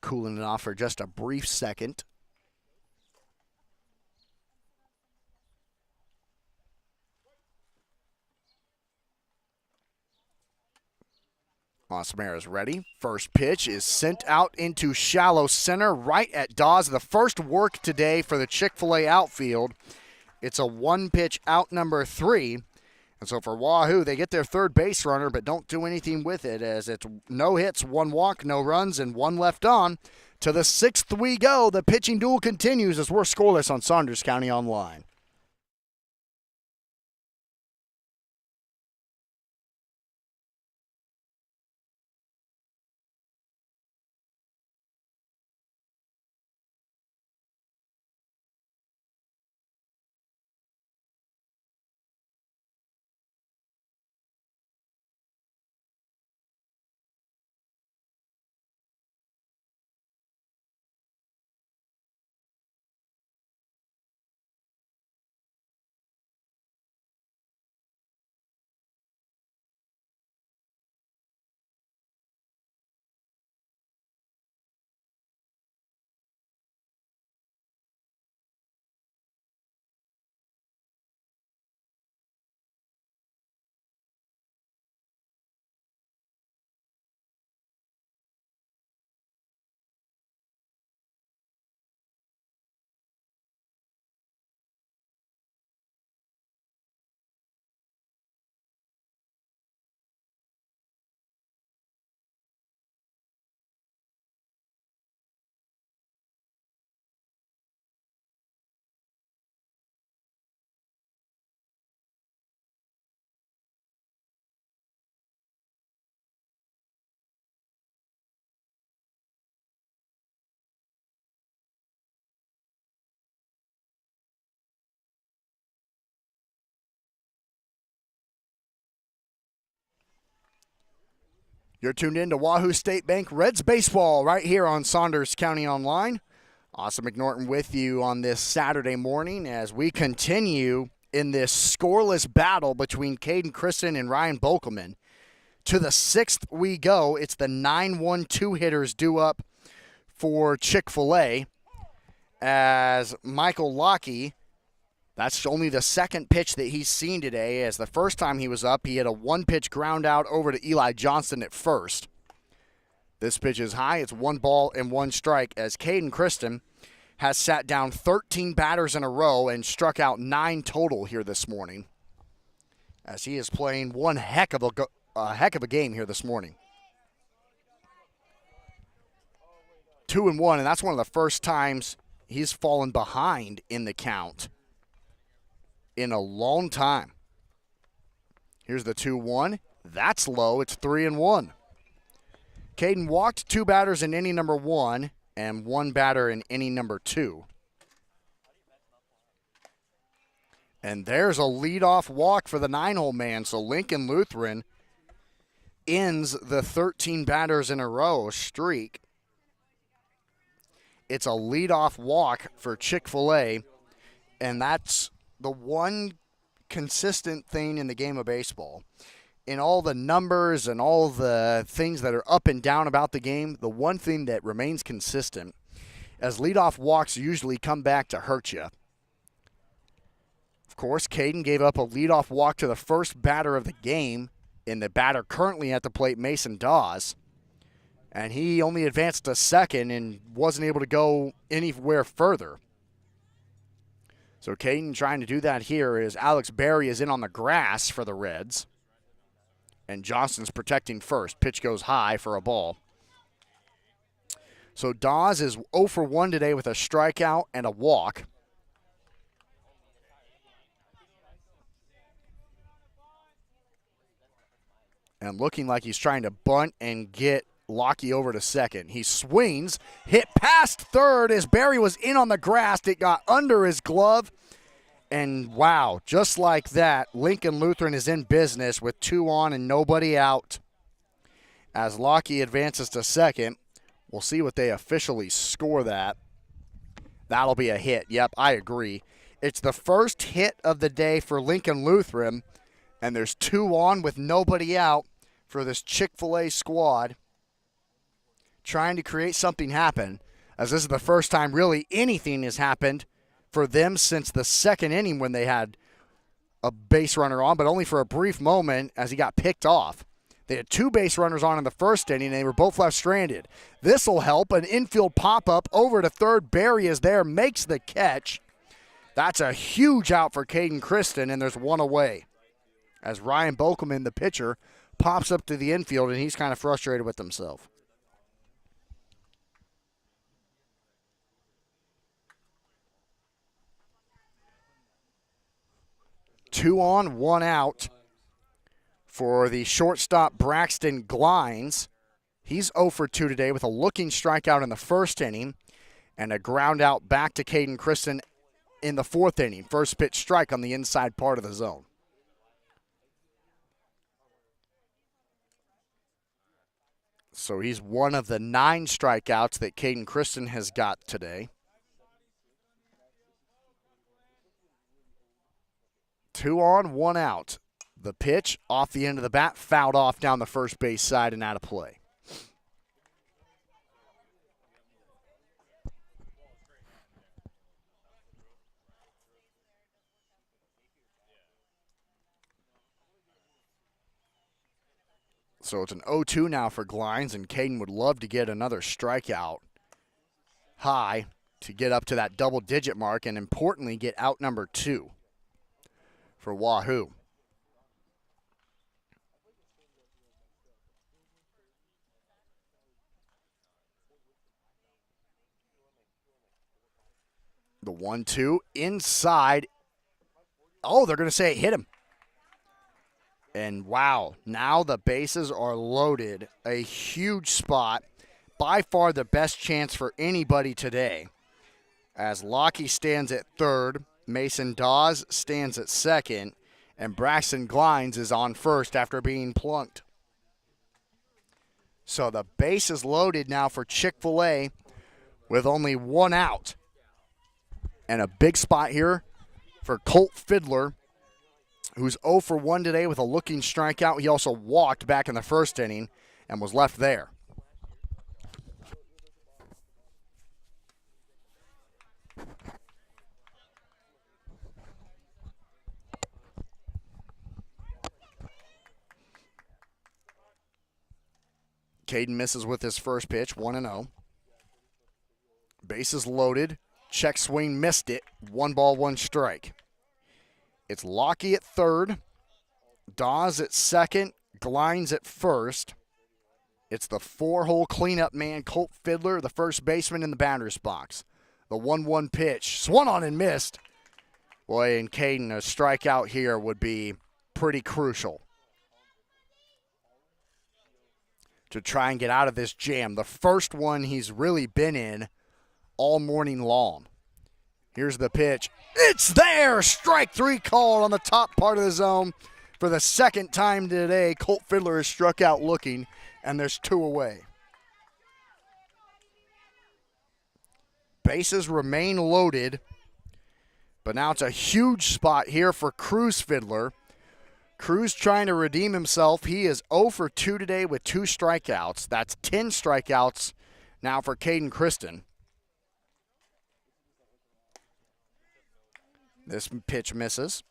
Cooling it off for just a brief second. Asmera's ready. First pitch is sent out into shallow center right at Dawes. The first work today for the Chick-fil-A outfield. It's a one-pitch out number 3. And so for Wahoo, they get their third base runner but don't do anything with it as it's no hits, 1 walk, no runs, and 1 left on. To the 6th we go. The pitching duel continues as we're scoreless on Saunders County Online. You're tuned in to Wahoo State Bank Reds Baseball right here on Saunders County Online. Austin McNorton with you on this Saturday morning as we continue in this scoreless battle between Caden Christen and Ryan Bokelman. To the 6th we go. It's the 9-1-2 hitters due up for Chick-fil-A as Michael Lockey, that's only the second pitch that he's seen today, as the first time he was up, he had a one-pitch ground out over to Eli Johnston at first. This pitch is high. It's 1 ball and 1 strike as Caden Christen has sat down 13 batters in a row and struck out 9 total here this morning, as he is playing one heck of a game here this morning. 2-1, and that's one of the first times he's fallen behind in the count in a long time. Here's the 2-1. That's low. It's 3-1. Caden walked 2 batters in inning number 1 and 1 batter in inning number 2. And there's a leadoff walk for the 9-hole man. So Lincoln Lutheran ends the 13 batters in a row streak. It's a leadoff walk for Chick-fil-A, and that's the one consistent thing in the game of baseball. In all the numbers and all the things that are up and down about the game, the one thing that remains consistent, as leadoff walks usually come back to hurt you. Of course, Caden gave up a leadoff walk to the first batter of the game in the batter currently at the plate, Mason Dawes. And he only advanced to second and wasn't able to go anywhere further. So Caden trying to do that here as Alex Berry is in on the grass for the Reds. And Johnston's protecting first. Pitch goes high for a ball. So Dawes is 0 for 1 today with a strikeout and a walk. And looking like he's trying to bunt and get Lockie over to second. He swings, hit past third as Barry was in on the grass. It got under his glove. And wow, just like that, Lincoln Lutheran is in business with 2 on and nobody out. As Lockie advances to second, we'll see what they officially score that. That'll be a hit. Yep, I agree. It's the first hit of the day for Lincoln Lutheran, and there's 2 on with nobody out for this Chick-fil-A squad trying to create something happen, as this is the first time really anything has happened for them since the second inning when they had a base runner on, but only for a brief moment as he got picked off. They had 2 base runners on in the first inning, and they were both left stranded. This will help. An infield pop-up over to third. Barry is there, makes the catch. That's a huge out for Caden Kristen, and there's 1 away. As Ryan Bokelman, the pitcher, pops up to the infield, and he's kind of frustrated with himself. Two on, 1 out for the shortstop Braxton Glines. He's 0 for 2 today with a looking strikeout in the first inning and a ground out back to Caden Kristen in the 4th inning. First pitch strike on the inside part of the zone. So he's one of the 9 strikeouts that Caden Kristen has got today. 2 on, 1 out. The pitch off the end of the bat, fouled off down the first base side and out of play. So it's an 0-2 now for Glines, and Caden would love to get another strikeout high to get up to that double-digit mark and, importantly, get out number 2 for Wahoo. The 1-2 inside. Oh, they're going to say it hit him. And wow, now the bases are loaded. A huge spot. By far the best chance for anybody today. As Lockie stands at third, Mason Dawes stands at second, and Braxton Glines is on first after being plunked. So the base is loaded now for Chick-fil-A with only 1 out. And a big spot here for Colt Fiddler, who's 0 for 1 today with a looking strikeout. He also walked back in the first inning and was left there. Caden misses with his first pitch, 1-0. Bases loaded. Check swing, missed it. 1 ball, 1 strike. It's Lockie at third, Dawes at second, Glines at first. It's the 4-hole cleanup man, Colt Fiddler, the first baseman in the batter's box. The 1-1 pitch, swung on and missed. Boy, and Caden, a strikeout here would be pretty crucial to try and get out of this jam. The first one he's really been in all morning long. Here's the pitch. It's there! Strike 3 called on the top part of the zone. For the second time today, Colt Fiddler is struck out looking, and there's 2 away. Bases remain loaded, but now it's a huge spot here for Cruz Fiddler. Cruz trying to redeem himself. He is 0 for 2 today with 2 strikeouts. That's 10 strikeouts now for Caden Kristen. This pitch misses.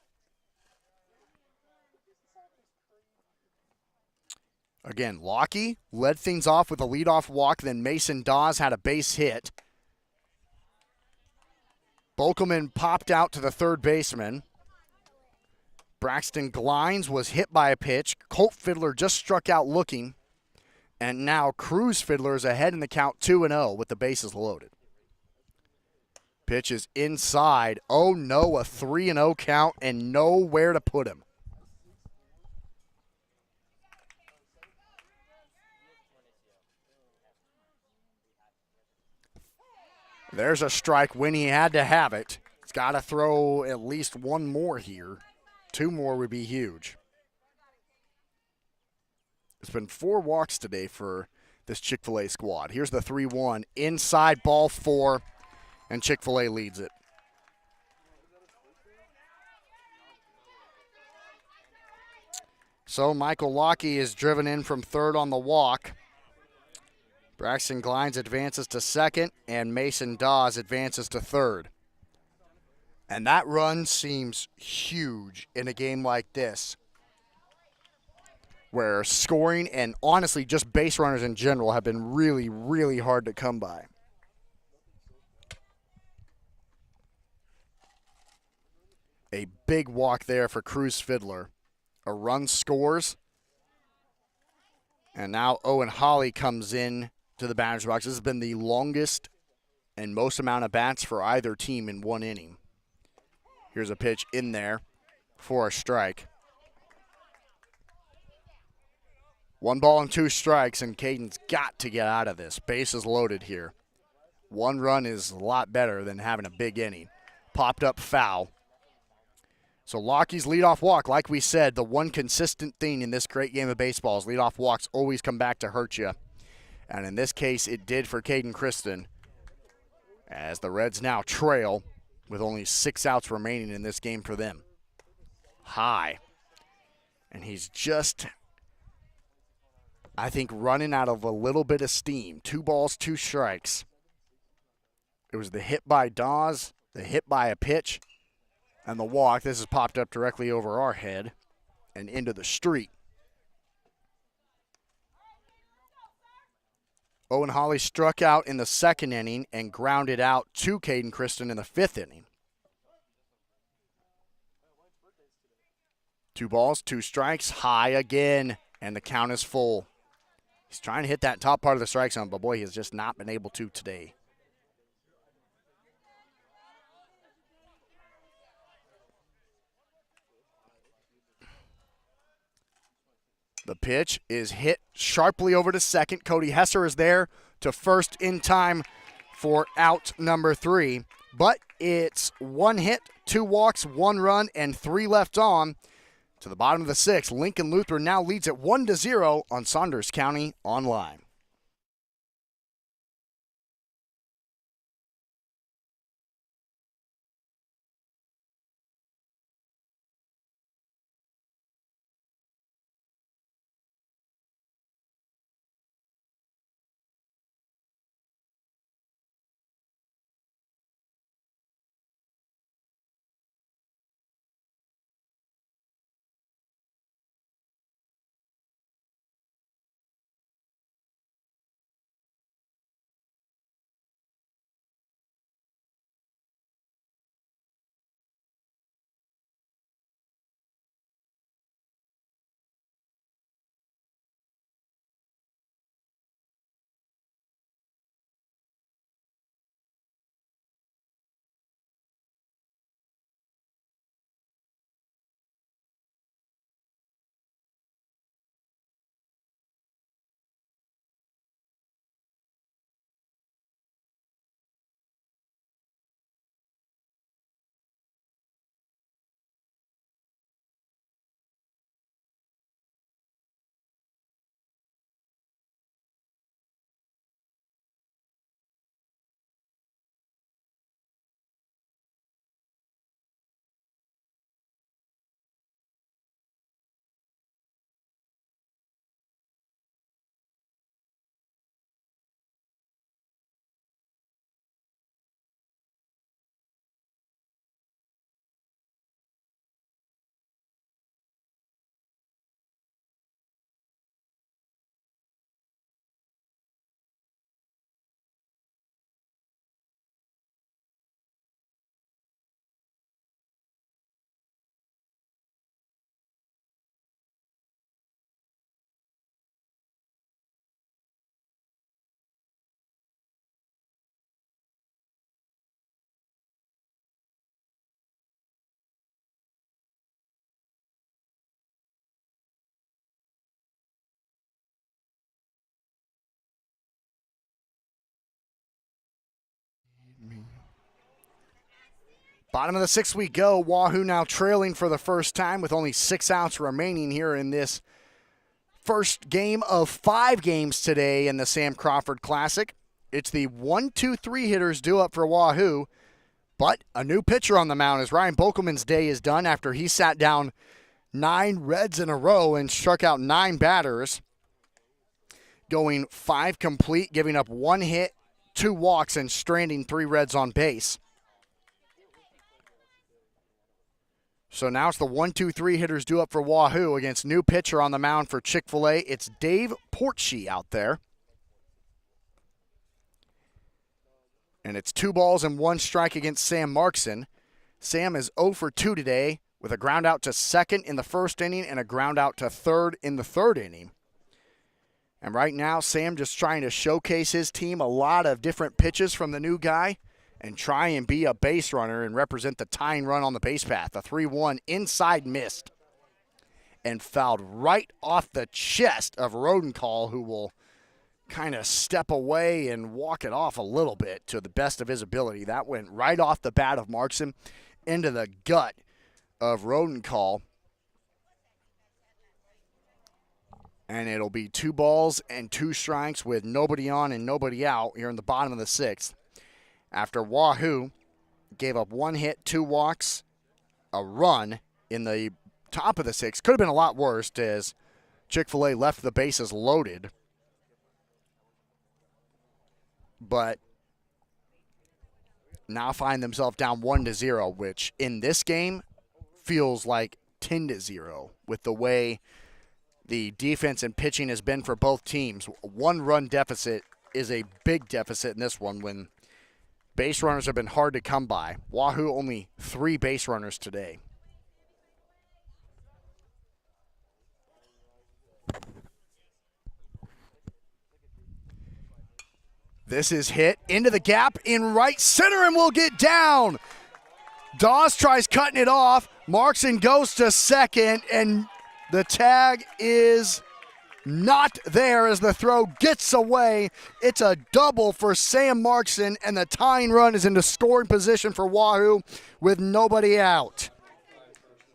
Again, Lockie led things off with a leadoff walk, then Mason Dawes had a base hit. Bokelman popped out to the third baseman. Braxton Glines was hit by a pitch. Colt Fiddler just struck out looking. And now Cruz Fiddler is ahead in the count 2-0 with the bases loaded. Pitch is inside. Oh no, a 3-0 count and nowhere to put him. There's a strike when he had to have it. He's got to throw at least one more here. 2 more would be huge. It's been 4 walks today for this Chick-fil-A squad. Here's the 3-1. Inside ball 4, and Chick-fil-A leads it. So Michael Lockie is driven in from third on the walk. Braxton Glines advances to second, and Mason Dawes advances to third. And that run seems huge in a game like this, where scoring and honestly just base runners in general have been really, really hard to come by. A big walk there for Cruz Fiddler. A run scores. And now Owen Holly comes in to the batter's box. This has been the longest and most amount of bats for either team in 1 inning. Here's a pitch in there for a strike. 1 ball and 2 strikes, and Caden's got to get out of this. Bases loaded here. 1 run is a lot better than having a big inning. Popped up foul. So Lockie's leadoff walk, like we said, the one consistent thing in this great game of baseball is leadoff walks always come back to hurt you. And in this case, it did for Caden Christen, as the Reds now trail with only 6 outs remaining in this game for them. High. And he's just, I think, running out of a little bit of steam. 2 balls, 2 strikes. It was the hit by Dawes, the hit by a pitch, and the walk. This has popped up directly over our head and into the street. Owen Holly struck out in the 2nd inning and grounded out to Caden Christen in the 5th inning. 2 balls, 2 strikes, high again, and the count is full. He's trying to hit that top part of the strike zone, but boy, he has just not been able to today. The pitch is hit sharply over to second. Cody Hesser is there to first in time for out number 3. But it's 1 hit, 2 walks, 1 run, and 3 left on. To the bottom of the 6th, Lincoln Lutheran now leads at 1-0 on Saunders County Online. Bottom of the sixth we go. Wahoo now trailing for the first time with only 6 outs remaining here in this first game of 5 games today in the Sam Crawford Classic. It's the 1-2-3 hitters due up for Wahoo, but a new pitcher on the mound as Ryan Bokelman's day is done after he sat down 9 Reds in a row and struck out 9 batters, going 5 complete, giving up 1 hit, 2 walks, and stranding 3 Reds on base. So now it's the 1-2-3 hitters due up for Wahoo against new pitcher on the mound for Chick-fil-A. It's Dave Portshee out there. And it's 2 balls and 1 strike against Sam Markson. Sam is 0 for 2 today with a ground out to second in the first inning and a ground out to third in the third inning. And right now, Sam just trying to showcase his team a lot of different pitches from the new guy and try and be a base runner and represent the tying run on the base path. A 3-1 inside missed and fouled right off the chest of Rodenkahl, who will kind of step away and walk it off a little bit to the best of his ability. That went right off the bat of Markson into the gut of Rodenkahl. And it'll be 2 balls and 2 strikes with nobody on and nobody out here in the bottom of the 6th. After Wahoo gave up 1 hit, 2 walks, a run in the top of the 6th. Could have been a lot worse as Chick-fil-A left the bases loaded. But now find themselves down 1-0, which in this game feels like 10-0 with the way the defense and pitching has been for both teams. A 1-run deficit is a big deficit in this one when base runners have been hard to come by. Wahoo only 3 base runners today. This is hit into the gap in right center and will get down. Dawes tries cutting it off. Markson goes to second, and the tag is not there as the throw gets away. It's a double for Sam Markson, and the tying run is into scoring position for Wahoo with nobody out.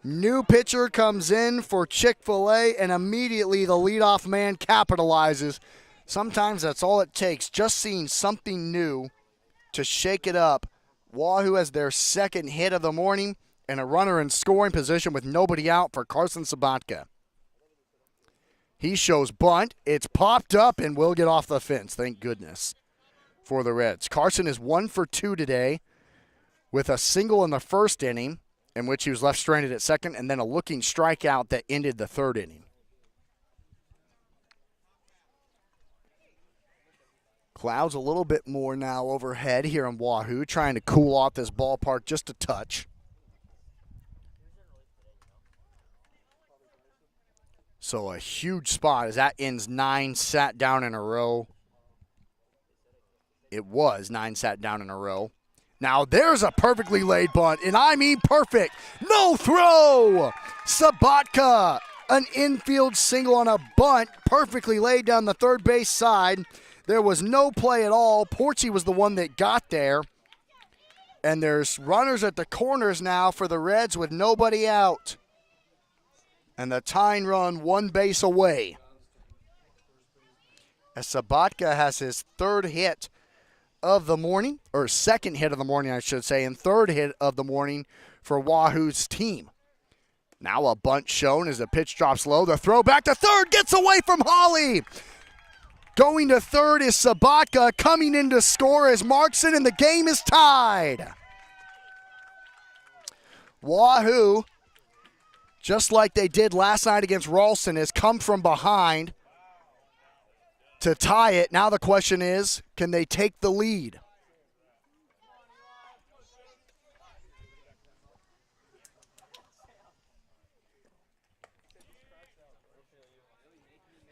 New pitcher comes in for Chick-fil-A, and immediately the leadoff man capitalizes. Sometimes that's all it takes, just seeing something new to shake it up. Wahoo has their second hit of the morning and a runner in scoring position with nobody out for Carson Sabatka. He shows bunt. It's popped up and will get off the fence, thank goodness, for the Reds. Carson is 1 for 2 today with a single in the first inning in which he was left stranded at second, and then a looking strikeout that ended the third inning. Clouds a little bit more now overhead here in Wahoo, trying to cool off this ballpark just a touch. So a huge spot as that ends 9 sat down in a row. It was 9 sat down in a row. Now there's a perfectly laid bunt, and I mean perfect. No throw! Sabatka, an infield single on a bunt, perfectly laid down the third base side. There was no play at all. Porchy was the one that got there. And there's runners at the corners now for the Reds with nobody out. And the tying run 1 base away. As Sabatka has his 3rd hit of the morning, or 2nd hit of the morning, I should say, and 3rd hit of the morning for Wahoo's team. Now a bunt shown as the pitch drops low. The throw back to third gets away from Holly. Going to third is Sabatka, coming in to score as Markson, and the game is tied. Wahoo, just like they did last night against Ralston, has come from behind to tie it. Now the question is, can they take the lead?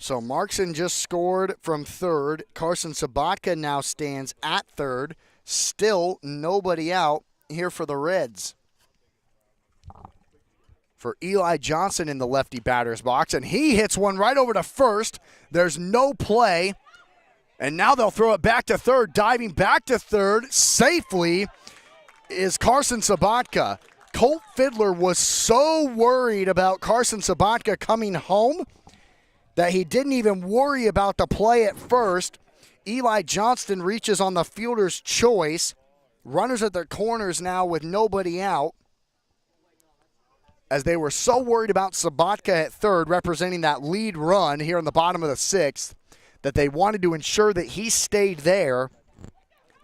So Markson just scored from third. Carson Sabatka now stands at third. Still nobody out here for the Reds. For Eli Johnson in the lefty batter's box, and he hits one right over to first. There's no play, and now they'll throw it back to third. Diving back to third safely is Carson Sabatka. Colt Fiddler was so worried about Carson Sabatka coming home that he didn't even worry about the play at first. Eli Johnston reaches on the fielder's choice. Runners at their corners now with nobody out, as they were so worried about Sabatka at third, representing that lead run here in the bottom of the sixth, that they wanted to ensure that he stayed there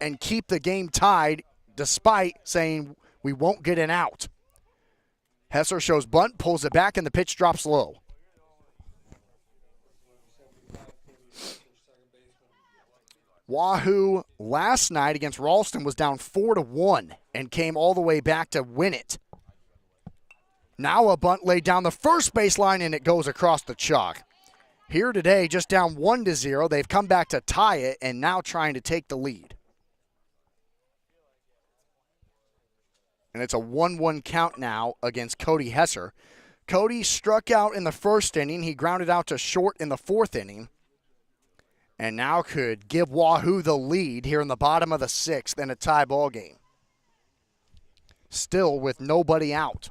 and keep the game tied, despite saying we won't get an out. Hesser shows bunt, pulls it back, and the pitch drops low. Wahoo last night against Ralston was down 4-1 and came all the way back to win it. Now a bunt laid down the first baseline, and it goes across the chalk. Here today, just down 1-0. They've come back to tie it and now trying to take the lead. And it's a 1-1 count now against Cody Hesser. Cody struck out in the first inning. He grounded out to short in the fourth inning. And now could give Wahoo the lead here in the bottom of the sixth in a tie ball game. Still with nobody out.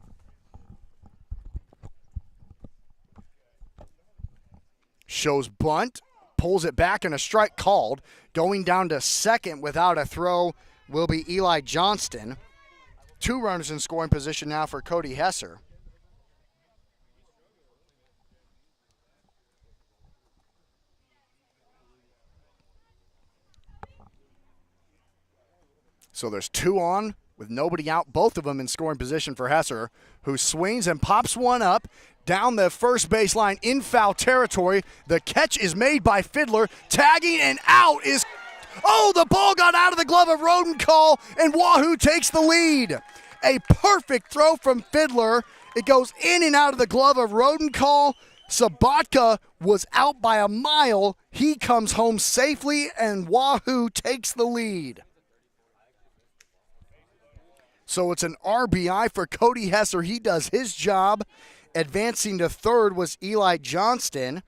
Shows bunt, pulls it back, and a strike called. Going down to second without a throw will be Eli Johnston. 2 runners in scoring position now for Cody Hesser. So there's 2 on with nobody out, both of them in scoring position for Hesser, who swings and pops one up down the first baseline in foul territory. The catch is made by Fiddler. Tagging and out is, oh, the ball got out of the glove of Rodenkall, and Wahoo takes the lead. A perfect throw from Fiddler. It goes in and out of the glove of Rodenkall. Sabatka was out by a mile. He comes home safely, and Wahoo takes the lead. So it's an RBI for Cody Hesser. He does his job. Advancing to third was Eli Johnston.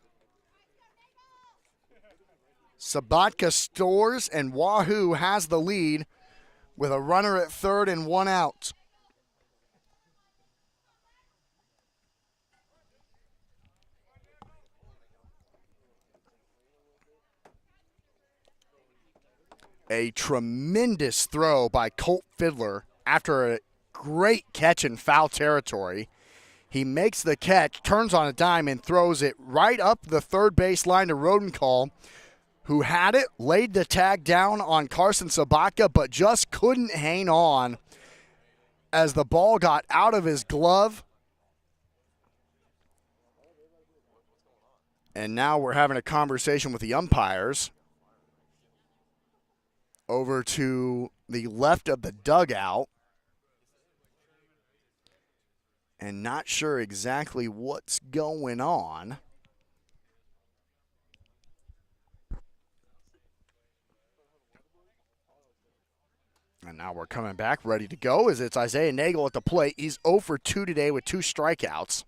Sabatka stores, and Wahoo has the lead with a runner at third and 1 out. A tremendous throw by Colt Fiddler after a great catch in foul territory. He makes the catch, turns on a dime, and throws it right up the third base line to Rodenkall, who had it, laid the tag down on Carson Sabatka, but just couldn't hang on as the ball got out of his glove. And now we're having a conversation with the umpires. Over to the left of the dugout. And not sure exactly what's going on. And now we're coming back, ready to go, as it's Isaiah Nagel at the plate. He's 0 for 2 today with 2 strikeouts.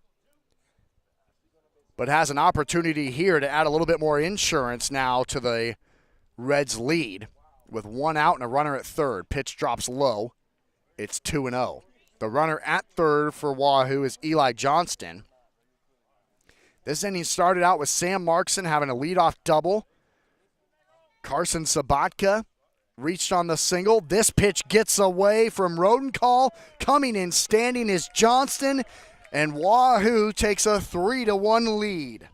But has an opportunity here to add a little bit more insurance now to the Reds' lead. With 1 out and a runner at third. Pitch drops low. It's 2-0. The runner at third for Wahoo is Eli Johnston. This inning started out with Sam Markson having a leadoff double. Carson Sabatka reached on the single. This pitch gets away from Rodenkall. Coming in standing is Johnston, and Wahoo takes a 3-1 lead.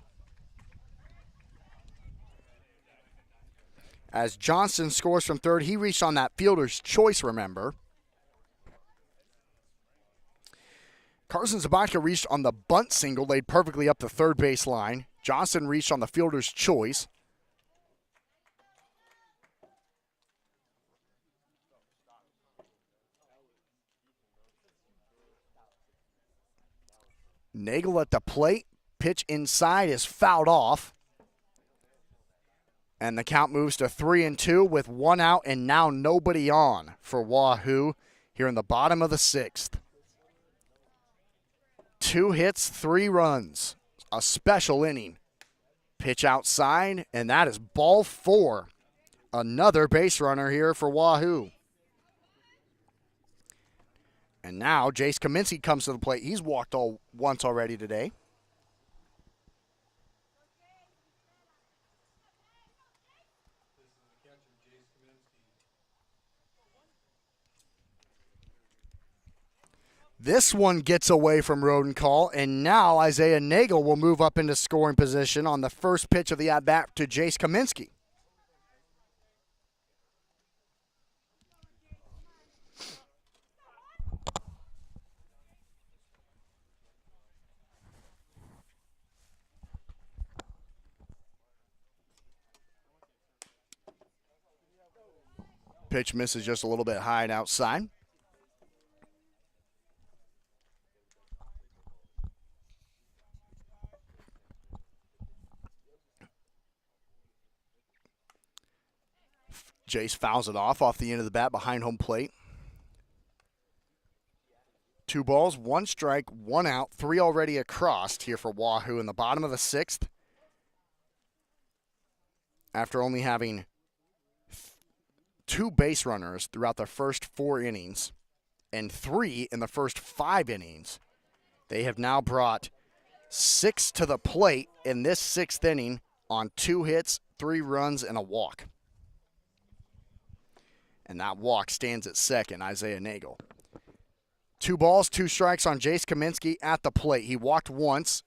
As Johnston scores from third, he reached on that fielder's choice, remember. Carson Sabatka reached on the bunt single, laid perfectly up the third base line. Johnston reached on the fielder's choice. Nagel at the plate. Pitch inside is fouled off. And the count moves to 3-2 with 1 out and now nobody on for Wahoo here in the bottom of the sixth. 2 hits, 3 runs. A special inning. Pitch outside, and that is ball 4. Another base runner here for Wahoo. And now Jace Kaminsky comes to the plate. He's walked once already today. This one gets away from Rodenkall, and now Isaiah Nagel will move up into scoring position on the first pitch of the at-bat to Jace Kaminsky. Pitch misses just a little bit high and outside. Jace fouls it off the end of the bat behind home plate. 2 balls, 1 strike, 1 out, 3 already across here for Wahoo in the bottom of the 6th. After only having 2 base runners throughout the first 4 innings and 3 in the first 5 innings, they have now brought 6 to the plate in this 6th inning on 2 hits, 3 runs, and a walk. And that walk stands at second, Isaiah Nagel. 2 balls, 2 strikes on Jace Kaminsky at the plate. He walked once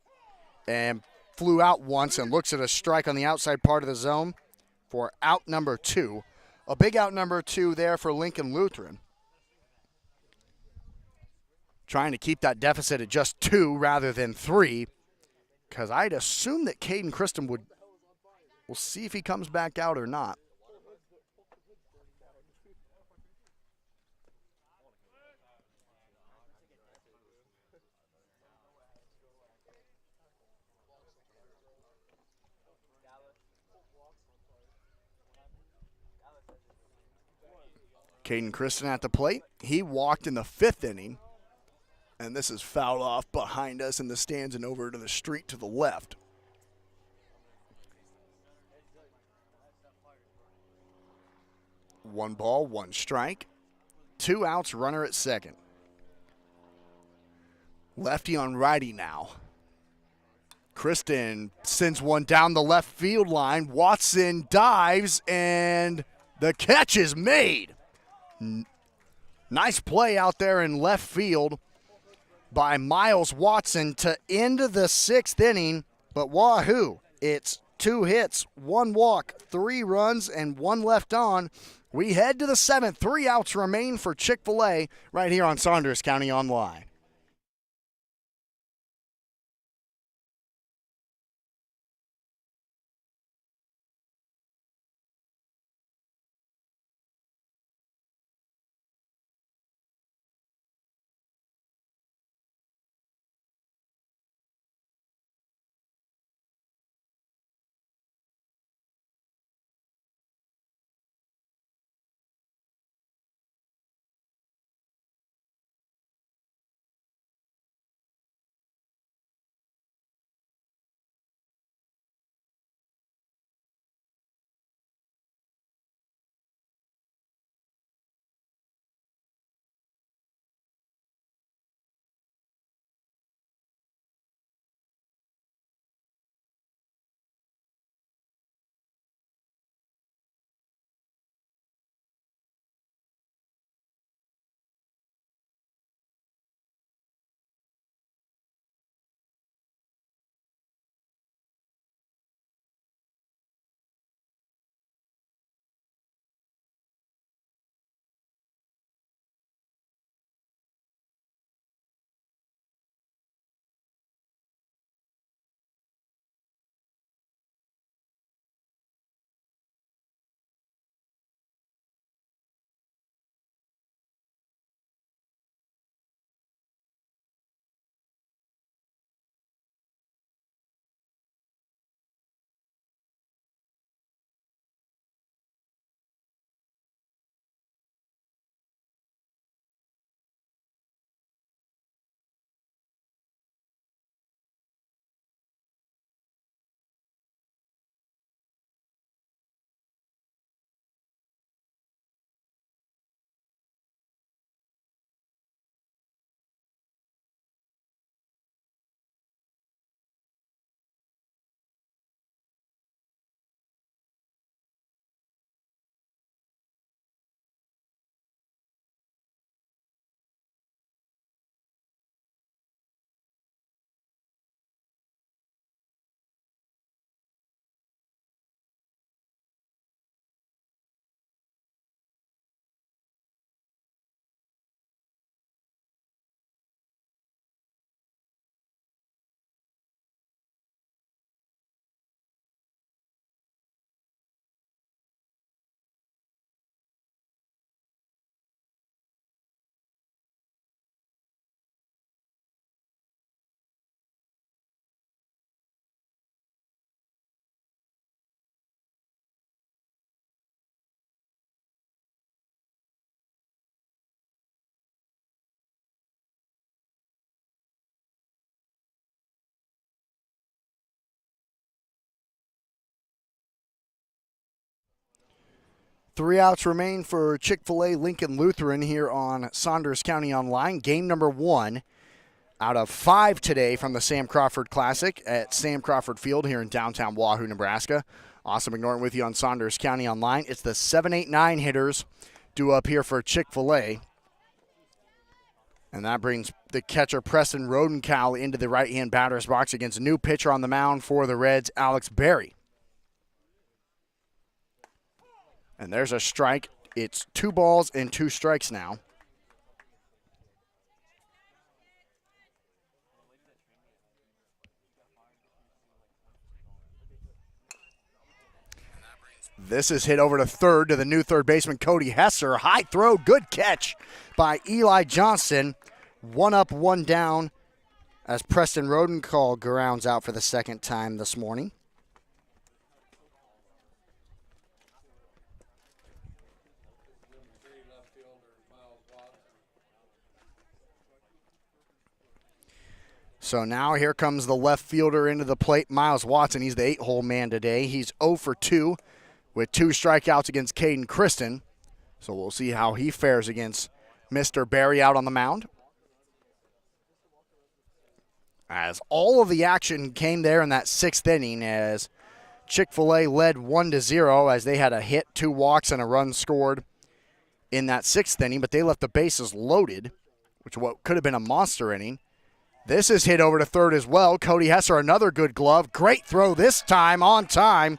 and flew out once and looks at a strike on the outside part of the zone for out number 2. A big out number 2 there for Lincoln Lutheran. Trying to keep that deficit at just 2 rather than 3, because I'd assume that Caden Christen would. We'll see if he comes back out or not. Caden Christen at the plate. He walked in the 5th inning, and this is fouled off behind us in the stands and over to the street to the left. One ball, 1 strike. 2 outs, runner at second. Lefty on righty now. Christen sends one down the left field line. Watson dives, and the catch is made. Nice play out there in left field by Miles Watson to end the 6th inning. But Wahoo, it's 2 hits, 1 walk, 3 runs, and 1 left on. We head to the 7th. 3 outs remain for Chick-fil-A right here on Saunders County Online. 3 outs remain for Chick-fil-A Lincoln Lutheran here on Saunders County Online. Game number 1 out of 5 today from the Sam Crawford Classic at Sam Crawford Field here in downtown Wahoo, Nebraska. Austin McNorton with you on Saunders County Online. It's the 7, 8, 9 hitters due up here for Chick-fil-A. And that brings the catcher Preston Rodencow into the right-hand batter's box against a new pitcher on the mound for the Reds, Alex Berry. And there's a strike. It's 2 balls and 2 strikes now. This is hit over to third to the new third baseman, Cody Hesser. High throw, good catch by Eli Johnson. 1 up, 1 down as Preston Rodencow grounds out for the second time this morning. So now here comes the left fielder into the plate, Miles Watson. He's the 8-hole man today. He's 0 for 2 with 2 strikeouts against Caden Kristen. So we'll see how he fares against Mr. Berry out on the mound. As all of the action came there in that 6th inning as Chick-fil-A led 1-0 as they had a hit, 2 walks, and a run scored in that 6th inning, but they left the bases loaded, which what could have been a monster inning. This is hit over to third as well. Cody Hesser, another good glove. Great throw this time, on time.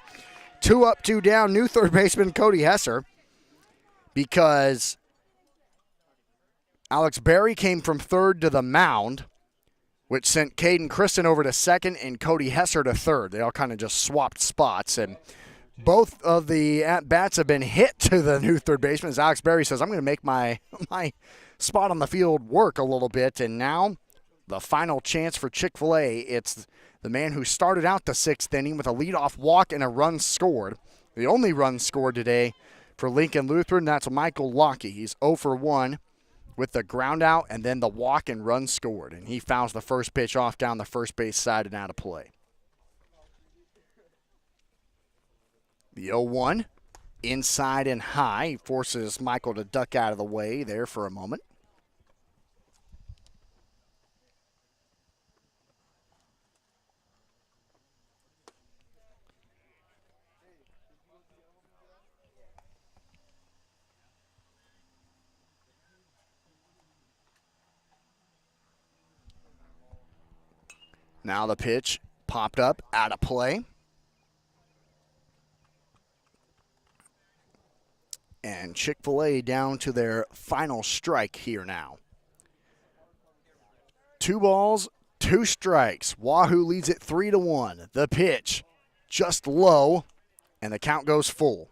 2 up, 2 down, new third baseman Cody Hesser, because Alex Berry came from third to the mound, which sent Caden Kristen over to second and Cody Hesser to third. They all kind of just swapped spots, and both of the at-bats have been hit to the new third baseman. As Alex Berry says, I'm going to make my spot on the field work a little bit, and now the final chance for Chick-fil-A. It's the man who started out the 6th inning with a leadoff walk and a run scored. The only run scored today for Lincoln Lutheran, that's Michael Lockie. He's 0 for 1 with the ground out and then the walk and run scored. And he fouls the first pitch off down the first base side and out of play. The 0-1 inside and high. He forces Michael to duck out of the way there for a moment. Now the pitch popped up, out of play. And Chick-fil-A down to their final strike here now. 2 balls, 2 strikes. Wahoo leads it 3-1. The pitch just low, and the count goes full.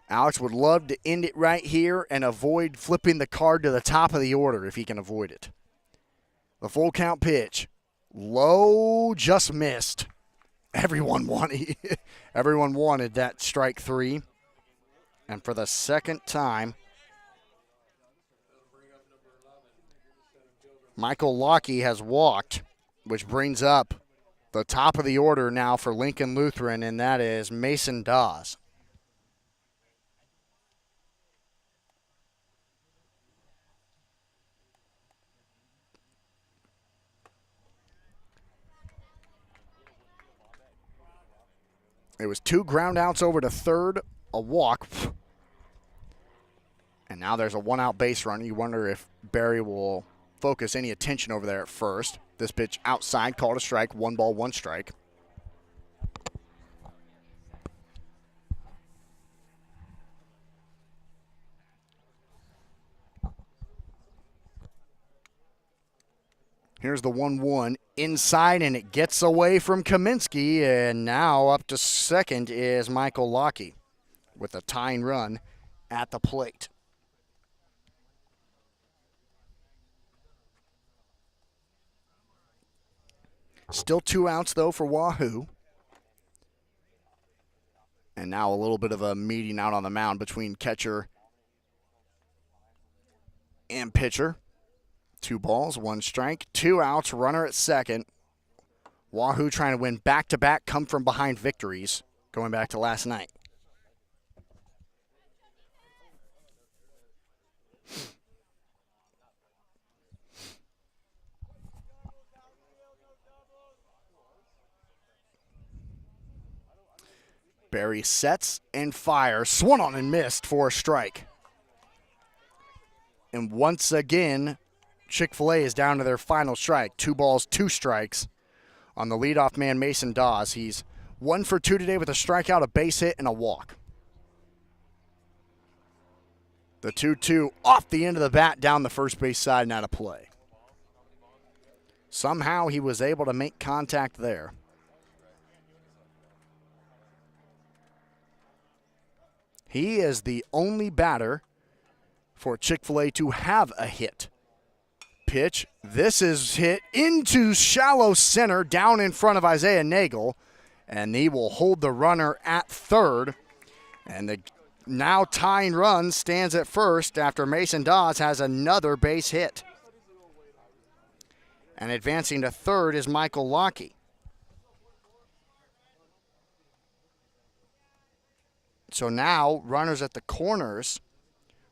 Alex would love to end it right here and avoid flipping the card to the top of the order if he can avoid it. The full count pitch. Low, just missed. Everyone wanted that strike 3. And for the second time, Michael Lockie has walked, which brings up the top of the order now for Lincoln Lutheran, and that is Mason Dawes. It was 2 ground outs over to third, a walk, and now there's a 1-out base run. You wonder if Berry will focus any attention over there at first. This pitch outside, called a strike, 1 ball, 1 strike. Here's the 1-1 inside, and it gets away from Kaminsky, and now up to second is Michael Lockie with a tying run at the plate. Still 2 outs, though, for Wahoo. And now a little bit of a meeting out on the mound between catcher and pitcher. 2 balls, 1 strike, 2 outs, runner at second. Wahoo trying to win back-to-back come-from-behind victories going back to last night. Barry sets and fires. Swung on and missed for a strike. And once again, Chick-fil-A is down to their final strike. 2 balls, 2 strikes on the leadoff man, Mason Dawes. He's 1 for 2 today with a strikeout, a base hit, and a walk. The 2-2 off the end of the bat down the first base side and out of play. Somehow he was able to make contact there. He is the only batter for Chick-fil-A to have a hit. Pitch. This is hit into shallow center down in front of Isaiah Nagel, and he will hold the runner at third. And the now tying run stands at first after Mason Dawes has another base hit. And advancing to third is Michael Lockey. So now runners at the corners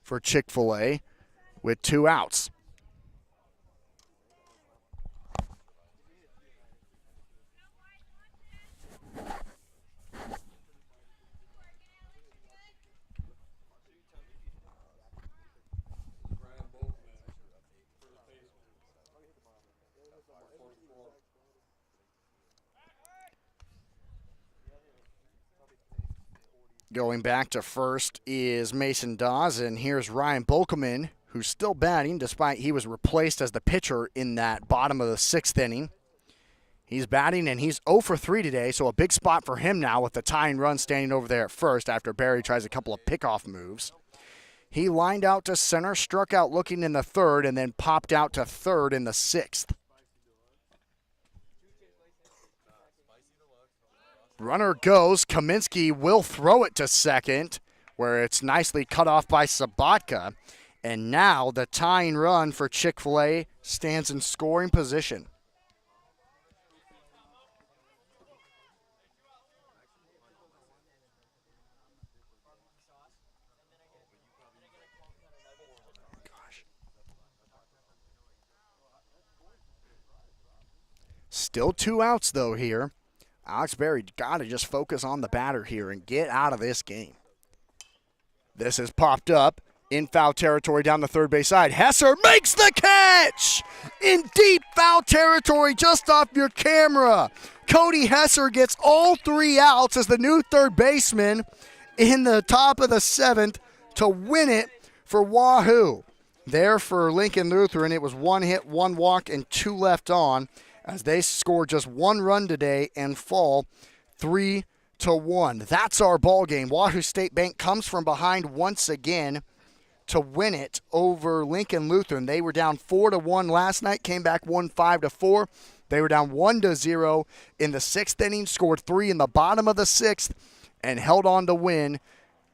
for Chick-fil-A with 2 outs. Going back to first is Mason Dawes, and here's Ryan Bolkelman, who's still batting despite he was replaced as the pitcher in that bottom of the 6th inning. He's batting, and he's 0 for 3 today, so a big spot for him now with the tying run standing over there at first after Barry tries a couple of pickoff moves. He lined out to center, struck out looking in the 3rd, and then popped out to 3rd in the 6th. Runner goes. Kaminsky will throw it to 2nd, where it's nicely cut off by Sabatka. And now the tying run for Chick-fil-A stands in scoring position. Still 2 outs, though, here. Alex Berry got to just focus on the batter here and get out of this game. This has popped up in foul territory down the third base side. Hesser makes the catch in deep foul territory just off your camera. Cody Hesser gets all 3 outs as the new third baseman in the top of the 7th to win it for Wahoo. There for Lincoln Lutheran, it was 1 hit, 1 walk, and 2 left on, as they scored just 1 run today and fall 3-1. That's our ball game. Wahoo State Bank comes from behind once again to win it over Lincoln Lutheran. They were down 4-1 last night, came back, won 5-4. They were down 1-0 in the 6th inning, scored 3 in the bottom of the 6th, and held on to win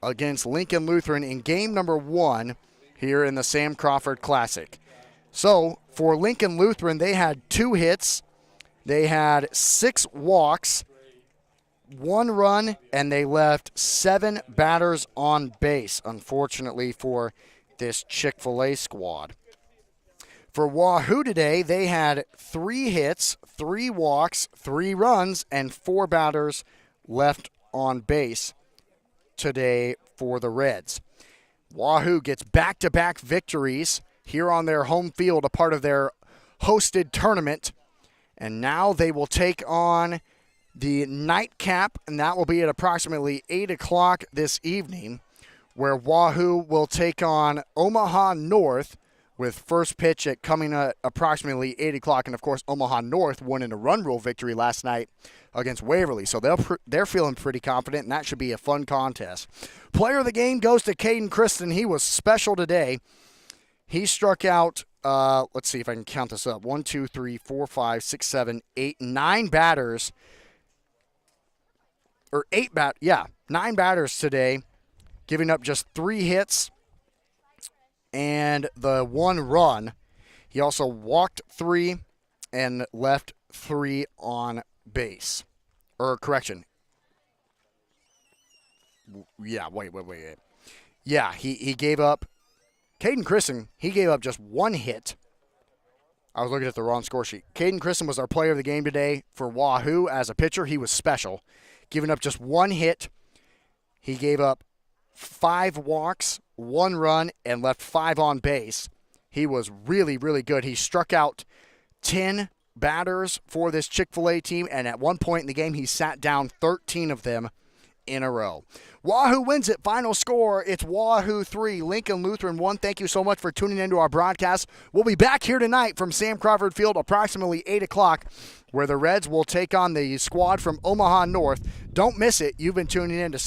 against Lincoln Lutheran in game number 1 here in the Sam Crawford Classic. So for Lincoln Lutheran, they had 2 hits, they had 6 walks, 1 run, and they left 7 batters on base, unfortunately for this Chick-fil-A squad. For Wahoo today, they had 3 hits, 3 walks, 3 runs, and 4 batters left on base today for the Reds. Wahoo gets back-to-back victories here on their home field, a part of their hosted tournament. And now they will take on the nightcap, and that will be at approximately 8 o'clock this evening, where Wahoo will take on Omaha North with first pitch coming at approximately 8 o'clock. And, of course, Omaha North won in a run rule victory last night against Waverly. So they're feeling pretty confident, and that should be a fun contest. Player of the game goes to Caden Kristen. He was special today. He struck out, let's see if I can count this up, 1, 2, 3, 4, 5, 6, 7, 8, 9 batters. Or 9 batters today, giving up just 3 hits and the 1 run. He also walked 3 and left 3 on base. Or, correction. Yeah, wait. Yeah, he gave up Caden Christen, he gave up just one hit. I was looking at the wrong score sheet. Caden Christen was our player of the game today for Wahoo as a pitcher. He was special, giving up just one hit. He gave up 5 walks, 1 run, and left 5 on base. He was really, really good. He struck out 10 batters for this Chick-fil-A team, and at one point in the game, he sat down 13 of them in a row. Wahoo wins it. Final score, it's Wahoo 3, Lincoln Lutheran 1. Thank you so much for tuning into our broadcast. We'll be back here tonight from Sam Crawford Field approximately 8 o'clock, where the Reds will take on the squad from Omaha North. Don't miss it. You've been tuning in to